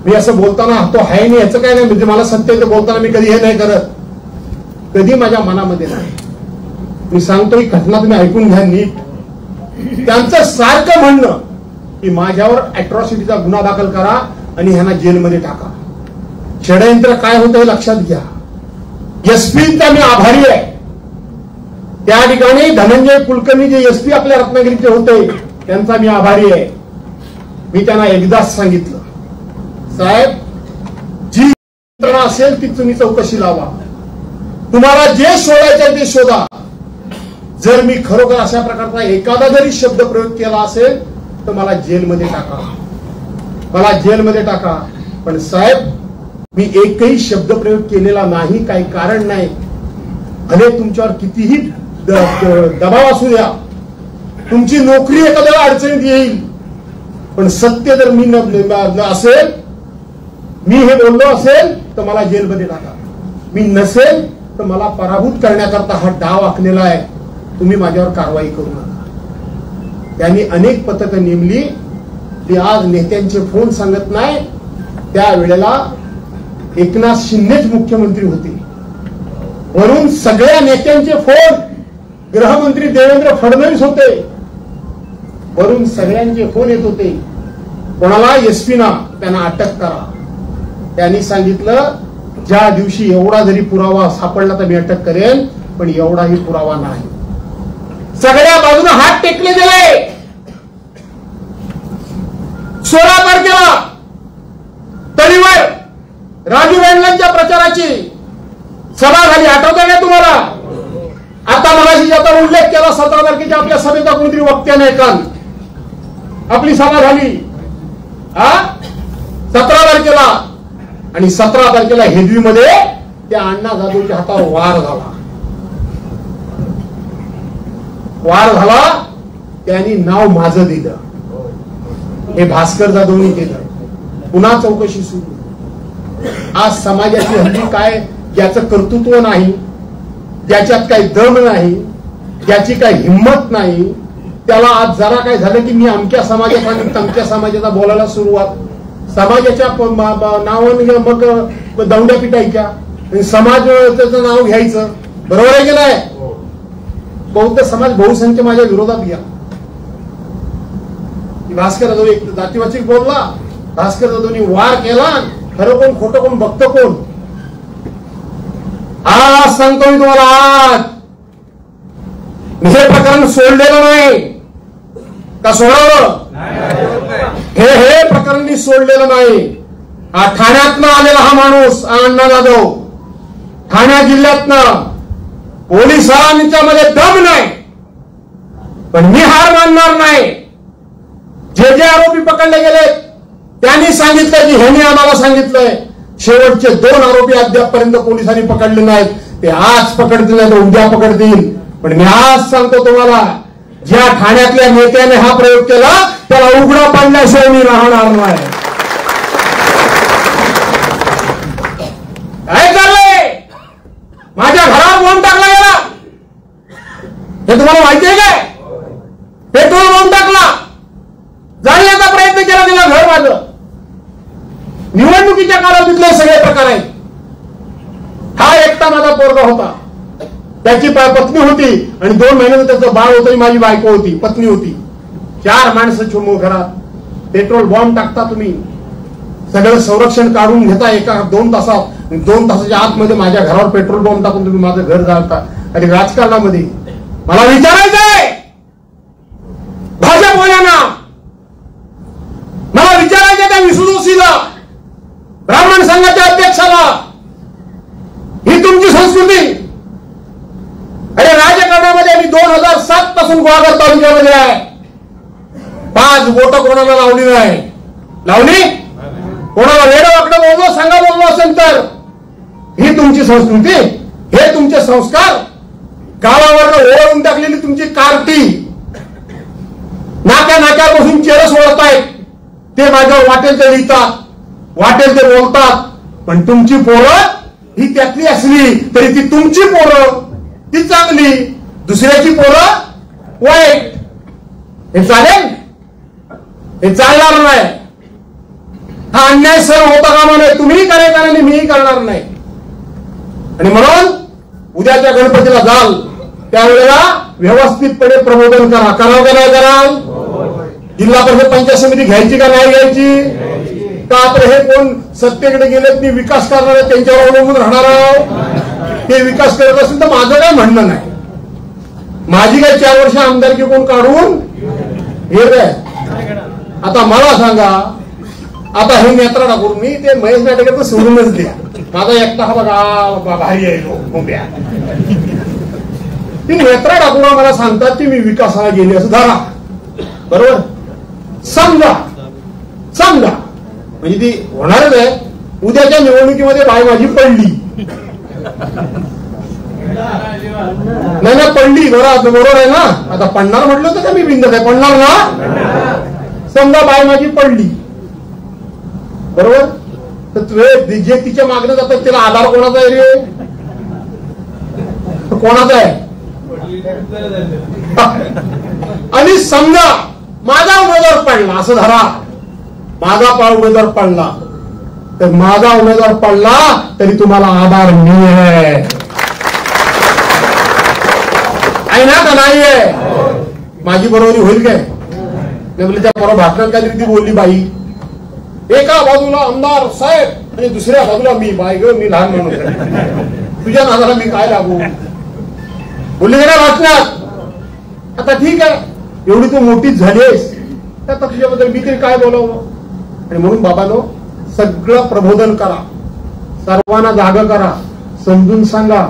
S1: मी असं बोलताना तो आहे नाही याचं काय नाही. म्हणजे मला सत्य ते बोलताना मी कधी हे नाही करत. कधी माझ्या मनामध्ये नाही. मी सांगतो ही घटना तुम्ही ऐकून घ्या नीट. त्यांचं सारखं म्हणणं की माझ्यावर अॅट्रॉसिटीचा गुन्हा दाखल करा आणि ह्यांना जेलमध्ये टाका. षडयंत्र काय होतं हे लक्षात घ्या. एसपीचा मी आभारी आहे. त्या ठिकाणी धनंजय कुलकर्णी जे एसपी आपल्या रत्नागिरीचे होते त्यांचा मी आभारी आहे. मी त्यांना एकदाच सांगितलं, साहेब जी यंत्रणा असेल ती तुम्ही चौकशी लावा, तुम्हाला जे शोधायचं ते शोधा. जर मी खरोखर अशा प्रकारचा एखादा जरी शब्द प्रयोग केला असेल तर मला जेलमध्ये टाका, मला जेलमध्ये टाका. पण साहेब मी एकही शब्द प्रयोग केलेला नाही, काही कारण नाही. भले तुमच्यावर कितीही दबाव असू द्या, तुमची नोकरी एखाद्याला अडचणीत येईल, पण सत्य जर मी असेल, मी हे बोललो असेल तर मला जेलमध्ये टाका. मी नसेल तर मला पराभूत करण्याकरता हा डाव आखलेला आहे, तुम्ही माझ्यावर कारवाई करू नका. त्यांनी अनेक पथकं नेमली. ते आज नेत्यांचे फोन सांगत नाही, त्यावेळेला एकनाथ शिंदेच मुख्यमंत्री होते. वरून सगळ्या नेत्यांचे फोन, गृहमंत्री देवेंद्र फडणवीस होते, वरून सगळ्यांचे फोन येत होते. कोणाला एसपीना त्यांना अटक करा. त्यांनी सांगितलं ज्या दिवशी एवढा जरी पुरावा सापडला तर मी अटक करेन, पण एवढाही पुरावा नाही. सगळ्या बाजूने हात टेकले गेले. 16 तारखेला तळीवर राजू वेंडलांच्या प्रचाराची सभा झाली, आठवतं का तुम्हाला? आता मगाशी ज्याचा उल्लेख केला 17 तारखेच्या आपल्या सभेचा कोणतरी वक्त्याने काल आपली सभा झाली 17 तारखेला, आणि 17 तारखेला हेदवीमध्ये त्या अण्णा जाधवच्या हातावर वार झाला. त्यांनी नाव माझं दिलं, हे भास्कर जाधवनी केलं. पुन्हा चौकशी सुरू. आज समाजाची हल्ली काय, ज्याचं कर्तृत्व नाही, ज्याच्यात काही दम नाही, ज्याची काही हिंमत नाही, त्याला आज जरा काय झालं की मी अमक्या समाजाचा आणि तमक्या समाजाचा बोलायला सुरुवात, समाजाच्या नावाने मग दौंड्या पिटायच्या, समाजाचं नाव घ्यायचं. बरोबर आहे की नाही? बौद्ध समाज बहुसंख्य माझ्या विरोधात घ्या. भास्कर जाधव एक जातीवाचक बोलला, भास्कर जाधवनी वार केला. खरं कोण खोटं कोण बघतं कोण? आज सांगतो मी तुम्हाला, आज हे प्रकरण सोडलेलं नाही का? सोडावं हे प्रकरण मी सोडलेलं नाही. ठाण्यातनं आलेला हा माणूस अण्णा जाधव, ठाणे जिल्ह्यातनं, पोलिसांच्या मध्ये दम नाही, पण मी हार मानणार नाही. जे आरोपी पकडले गेले त्यांनी सांगितलं की ह्यांनी आम्हाला सांगितलंय. शेवटचे 2 आरोपी अद्यापपर्यंत पोलिसांनी पकडले नाहीत. ते आज पकडतील नाही तर उद्या पकडतील. पण मी आज सांगतो तुम्हाला, ज्या ठाण्यातल्या नेत्याने हा प्रयोग केला त्याला उघडा पाडल्याशिवाय मी राहणार नाही. काय चाललंय? माझ्या घरावर बॉम्ब टाकला गेला, हे तुम्हाला माहिती आहे काय? पेट्रोल बॉम्ब टाकला, जाळण्याचा प्रयत्न केला, त्याला घर माझं. निवडणुकीच्या कालावधीतले सगळे प्रकार आहेत. हा एकटा माझा पोरगा होता, त्याची पत्नी होती, आणि 2 महिन्याचं त्याचं बाळ होतं, माझी बायको होती, पत्नी होती. 4 माणसं छोमो घरात. पेट्रोल बॉम्ब टाकता तुम्ही, सगळं संरक्षण काढून घेता 1-2 तासात. 2 तासाच्या आतमध्ये माझ्या घरावर पेट्रोल बॉम्ब टाकून तुम्ही माझं घर जाळता. आणि राजकारणामध्ये मला विचारायचंय भाजपवाल्यांना, मला विचारायचं त्या विष्णू जोशीला, ब्राह्मण संघाच्या अध्यक्षाला, ही तुमची संस्कृती? अरे राजकारणामध्ये मी 2007 पासून गुहागर तालुक्यामध्ये आहे. 5 बोटं कोणाला लावली नाही. लावली? कोणाला वेडं वाकडं बोललो सांगा, बोललो असेल तर. ही तुमची संस्कृती, हे तुमचे संस्कार, गावावर ओळखून टाकलेली तुमची कार्टी, नाक्यावर बसून चेरस ओळखतायत. ते माझ्यावर वाटेल ते लिहितात, वाटेल ते बोलतात. पण तुमची पोरं ही त्यातली असली तरी ती तुमची पोरं ती चांगली, दुसऱ्याची पोरं वाईट. हे चालेल? हे चालणार नाही. हा अन्याय सहन होता कामा नये. तुम्हीही करायचा आणि मीही करणार नाही. आणि म्हणून उद्याच्या गणपतीला जाल त्यावेळेला व्यवस्थितपणे प्रबोधन करा. करावं का नाही कराल? जिल्हा परिषद पंचायत समिती घ्यायची का नाही घ्यायची? का तर हे कोण सत्तेकडे गेलेत मी विकास करणार आहे त्यांच्यावर अवलंबून राहणार आहोत. ते विकास करत असेल तर माझं काय म्हणणं नाही. माझी काय 4 वर्ष आमदारकी कोण काढून हे काय आता मला सांगा, आता हे नेत्रा टाकून मी ते महेश नाटेकर सोडूनच द्या, माझा एकटा हा बघा भारी आहे उभ्या ती नेत्रा टाकून मला सांगतात की मी विकासाला गेले असं धरा, बरोबर? समजा समजा म्हणजे ती होणारच आहे. उद्याच्या निवडणुकीमध्ये बाई माझी पडली, नाही ना पडली, बरोबर आहे ना? आता पडणार म्हटलं होतं का मी बिंदत आहे, पडणार ना? समजा बाई माझी पडली, बरोबर? तर जे तिच्या मागणं जातात त्याला आधार कोणाचा आहे रे? कोणाचा आहे? आणि समजा माझा उमेदवार पडला असं धरा, माझा उमेदवार पडला, तर माझा उमेदवार पडला तरी तुम्हाला आधार मी आहे ना का नाही आहे? माझी बरोबरी होईल काय? म्हणजे त्या बरोबर भाषणात काहीतरी ती बोलली बाई, एका बाजूला आमदार साहेब आणि दुसऱ्या बाजूला मी, बाई ग मी लहान माणूस, तुझ्या नादाला मी काय लागू बोलली का नाही भाषणात? आता ठीक आहे, एवढी तू मोठीच झालीस, आता तुझ्याबद्दल मी तरी काय बोलावं? आणि म्हणून बाबांनो, सगळं प्रबोधन करा, सर्वांना जागा करा, समजून सांगा.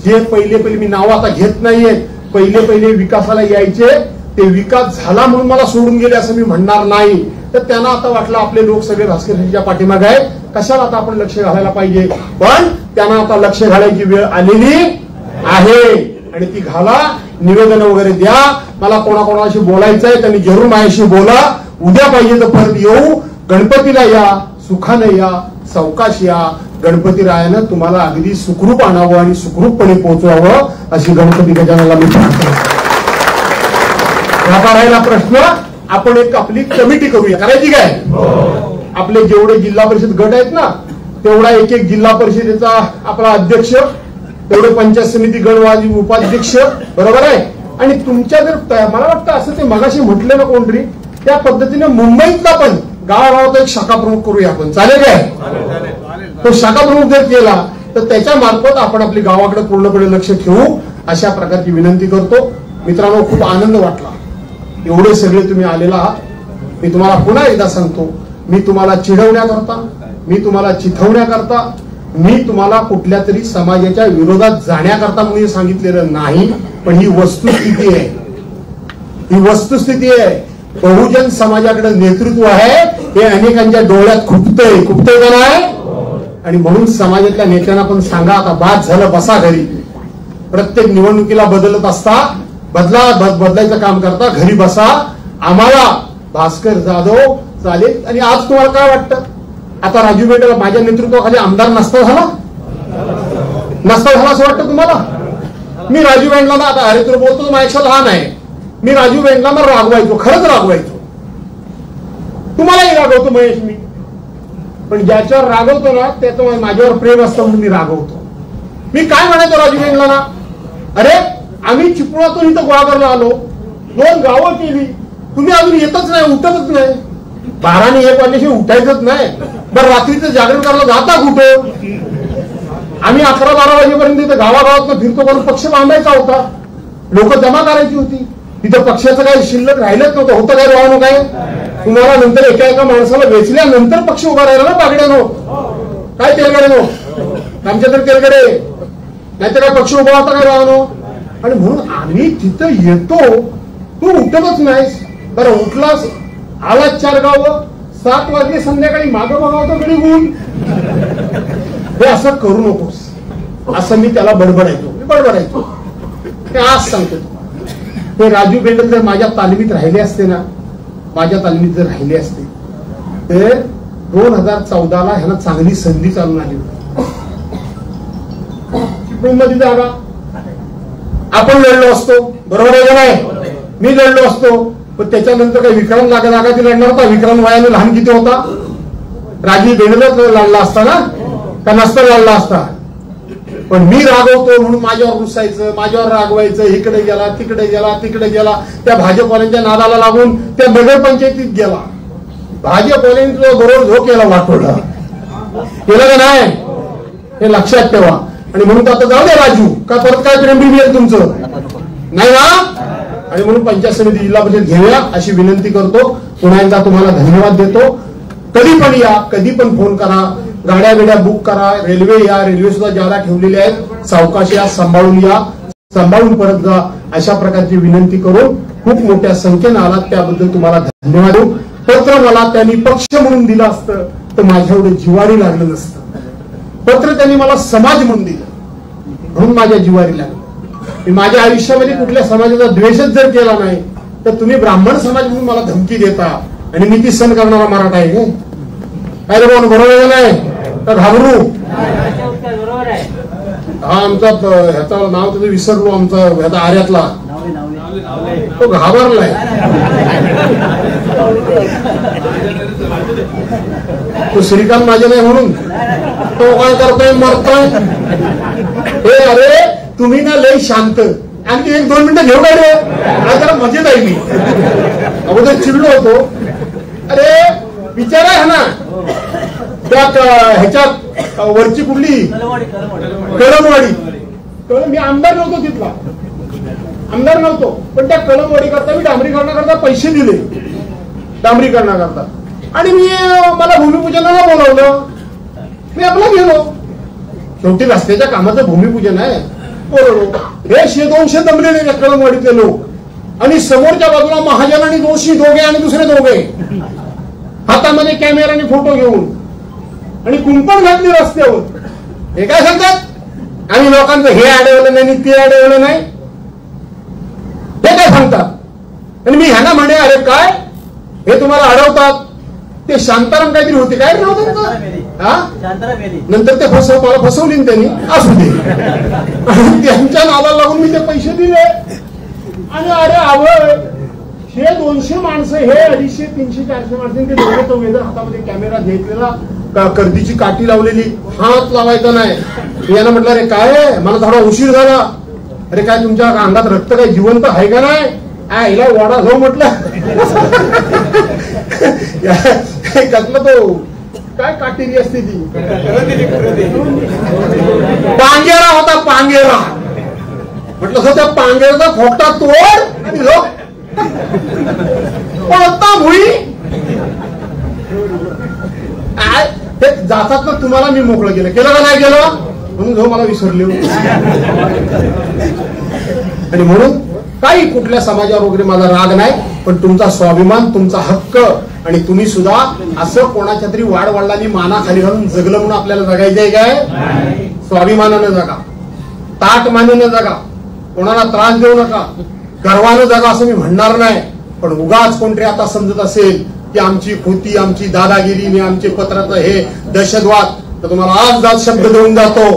S1: जे पहिले मी नाव आता घेत नाहीये, पहिले विकासाला यायचे ते विकास झाला म्हणून मला सोडून गेले असं मी म्हणणार नाही. तर त्यांना आता वाटलं आपले लोक सगळे भास्करजीच्या पाठीमागे आहेत, कशाला आता आपण लक्ष घालायला पाहिजे. पण त्यांना आता लक्ष घालायची वेळ आलेली आहे आणि ती घाला, निवेदन वगैरे द्या. मला कोणाकोणाशी बोलायचं आहे त्यांनी जरूर माझ्याशी बोला. उद्या पाहिजे तर परत येऊ, गणपतीला या, सुखाने या, सावकाश या. गणपती रायानं तुम्हाला अगदी सुखरूप आणावं आणि सुखरूपपणे पोहोचवावं अशी गणपती गजाननाला मी प्रार्थना करतो. राहिला प्रश्न, आपण एक आपली कमिटी करूया, करायची काय? आपले जेवढे जिल्हा परिषद गट आहेत ना, तेवढा एक जिल्हा परिषदेचा आपला अध्यक्ष, तेवढे पंचायत समिती गणवाजी उपाध्यक्ष, बरोबर आहे? आणि तुमच्या जर मला वाटतं असं ते मगाशी म्हटलं ना कोणतरी, त्या पद्धतीने मुंबईतला पण गावागावात एक शाखा प्रमुख करूया आपण, चालेल काय? तो शाखा प्रमुख जर केला तर त्याच्या मार्फत आपण आपली गावाकडे पूर्णपणे लक्ष ठेवू, अशा प्रकारची विनंती करतो. मित्रांनो, खूप आनंद वाटला, एवढे सगळे तुम्ही आलेला आहात. मी तुम्हाला पुन्हा एकदा सांगतो, मी तुम्हाला चिडवण्याकरता, मी तुम्हाला चिथवण्याकरता, मी तुम्हाला कुठल्या तरी समाजाच्या विरोधात जाण्याकरता म्हणून सांगितलेलं नाही. पण ही वस्तुस्थिती आहे, ही वस्तुस्थिती आहे. बहुजन समाजाकडे नेतृत्व आहे, हे अनेकांच्या डोळ्यात खुपतंय का नाही? आणि म्हणून समाजातल्या नेत्यांना पण सांगा, आता बाद झालं, बसा घरी. प्रत्येक निवडणुकीला बदलत असता, बदलायचं काम करता, घरी बसा. आम्हाला भास्कर जाधव चालेल. आणि आज तुम्हाला काय वाटतं, आता राजू बेंडला माझ्या नेतृत्वाखाली आमदार नसता झाला असं वाटतं तुम्हाला? मी राजू बेंडला ना, आता हरित्र बोलतो माझ्यापेक्षा लहान आहे, मी राजू बेंडला ना रागवायचो, खरंच रागवायचो. तुम्हालाही रागवतो महेश मी, पण ज्याच्यावर रागवतो ना त्याचं माझ्यावर प्रेम असतं म्हणून मी रागवतो. मी काय म्हणायचो राजू बेंडला ना, अरे आम्ही चिपळूणातून इथं गुहागरला आलो, 2 गावं केली, तुम्ही अजून येतच नाही, उठतच नाही. 12 आणि 1 वाजल्याशिवाय उठायचंच नाही. बरं, रात्रीचं जागरण करायला जाता कुठं? आम्ही 11-12 वाजेपर्यंत इथं गावागावात फिरतो, करून पक्ष बांधायचा होता, लोक जमा करायची होती. तिथं पक्षाचं काही शिल्लक राहिलंच नव्हतं. होतं काय राहणं काय? तुम्हाला नंतर एका माणसाला वेचल्यानंतर पक्ष उभा राहिला ना पागड्यानो, काय तेलगडे नो, आमच्या तर तेलगडे नाहीतर काय पक्ष उभा होता काय राहणं. आणि म्हणून आम्ही तिथं येतो, तू उठतच नाहीस. बरं, उठलास, आलाच 4 गावं, 7 वाजले संध्याकाळी मागं बघावतो कडे गुण. हे असं करू नकोस, असं मी त्याला बडबडायचो. ते आज सांगतो, ते राजू बेंडल जर माझ्या तालमीत राहिले असते ना, तर 2014ला ह्याला चांगली संधी चालून आली होती. चिपळूणमध्ये जागा आपण लढलो असतो, बरोबर आहे का नाही? मी लढलो असतो, पण त्याच्यानंतर काही विक्रम जागाची लढणार होता? विक्रम वयाने लहान किती होता? राजू बेंडलच लढला असता ना, का नसता लढला असता? पण मी रागवतो म्हणून माझ्यावर रुसायचं, माझ्यावर रागवायचं, इकडे गेला तिकडे गेला. त्या भाजपवाल्यांच्या नादाला लागून त्या नगरपंचायतीत गेला. भाजपवाल्यांचं बरोबर झोक केला, वाटोला केलं का नाही, हे लक्षात ठेवा. आणि म्हणून आता जाऊ द्या राजू, का परत काय प्रेम मिळेल तुमचं नाही ना? आणि म्हणून पंचायत समिती जिल्हा परिषद घेऊया अशी विनंती करतो. पुन्हा एकदा तुम्हाला धन्यवाद देतो. कधी पण या, कधी पण फोन करा, गाड्या बिड्या बुक करा, रेल्वे या, रेल्वे सुद्धा ज्यादा ठेवलेल्या आहेत, सावकाश या, सांभाळून परत जा अशा प्रकारची विनंती करून खूप मोठ्या संख्येने आलात त्याबद्दल तुम्हाला धन्यवाद देऊ. पत्र मला त्यांनी पक्ष म्हणून दिलं असतं तर माझ्या एवढं जिवारी लागलं नसतं. पत्र त्यांनी मला समाज म्हणून दिलं म्हणून माझ्या जिवारी लागलं. मी माझ्या आयुष्यामध्ये कुठल्या समाजाचा द्वेषच जर केला नाही तर तुम्ही ब्राह्मण समाज म्हणून मला धमकी देता आणि मी ती सहन करणारा मराठा आहे काय रे भाऊ? बरोबर नाही तर घाबरू. हा आमचा ह्याचं नाव त्याचं विसरलो, आमचा ह्याचा आर्यातला तो घाबरलाय. तो श्रीकांत माझे नाही म्हणून तो काय करतोय, मरतोय. हे अरे तुम्ही ना लय शांत, आणखी 1-2 मिनिटं घेऊ काय रे? आज जरा मजेत आहे मी. अगोदर चिडलो होतो. अरे विचार आहे ना त्या ह्याच्यात वरची कुठली कळमवाडी, मी आमदार नव्हतो तिथला, आमदार नव्हतो, पण त्या कळमवाडी करता मी डांबरीकरणाकरता पैसे दिले, डांबरीकरणाकरता. आणि मी मला भूमिपूजनाला बोलावलं, मी आपला गेलो. शेवटी रस्त्याच्या कामाचं भूमिपूजन आहे, बोलवलो. हे 100-200 दमलेले कळमवाडीतले लोक आणि समोरच्या बाजूला महाजन आणि दोषी दोघे आणि दुसरे दोघे हातामध्ये कॅमेराने फोटो घेऊन आणि कुंपण घातली रस्त्यावर. हे काय सांगतात, आम्ही लोकांचं हे अडवलं नाही ते अडवलं नाही, हे काय सांगतात. आणि मी ह्यांना म्हणे अरे काय हे तुम्हाला अडवतात, ते शांताराम काहीतरी होते काय नंतर ते मला फसवली त्यांनी, असू दे. त्यांच्या नादाला लागून मी ते पैसे दिले. आणि अरे आवड हे 200 माणसं, हे 250, 300, 400 माणसं, ते दोघे तो वेदर हातामध्ये कॅमेरा घेतलेला, कर्दीची काठी लावलेली, हात लावायचा नाही. यानं म्हटलं अरे काय मला थोडा उशीर झाला. अरे काय तुमच्या अंगात रक्त काय जिवंत आहे का नाही? हिला वाडा जाऊ म्हटलं. कसलं तो काय काटेरी असते ती, पांगेरा होता, पांगेरा. म्हटलं त्या पांगेराचा फोकटा तोड आणि लोक पळता भुई. ते जातात ना तुम्हाला मी मोकळं केलं का नाही केलं म्हणून जो मला विसरले. आणि म्हणून काही कुठल्या समाजावर वगैरे माझा राग नाही, पण तुमचा स्वाभिमान, तुमचा हक्क, आणि तुम्ही सुद्धा असं कोणाच्या तरी वाडवडिलांनी मानाखाली घालून जगलं म्हणून आपल्याला जगायचंय काय? स्वाभिमानानं जगा, ताट मानेनं जगा, कोणाला त्रास देऊ नका, गर्वानं जगा असं मी म्हणणार नाही. पण उगाच कोणतरी आता समजत असेल की आमची खोती, आमची दादागिरी आणि आमचे पत्राचं हे दहशतवाद, तर तुम्हाला आज जात शब्द देऊन जातो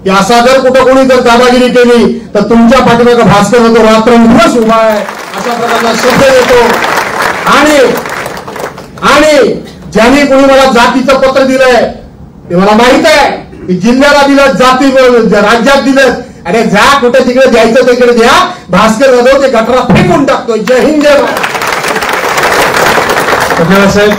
S1: की असा जर कुठं कोणी जर दादागिरी केली तर तुमच्या पाठीमागे भास्कर होतो, रात्रंदिवस उभा आहे अशा प्रकारचा शब्द देतो. आणि ज्यांनी कोणी मला जातीचं पत्र दिलंय ते मला माहित आहे की जिल्ह्याला दिलं, जाती राज्यात दिलं. अरे जा कुठे तिकडे द्यायचं तिकडे द्या, भास्कर जाधव ते गटरा फेकून टाकतोय. जय हिंद, जय भारत.
S3: धन्यवाद साहेब.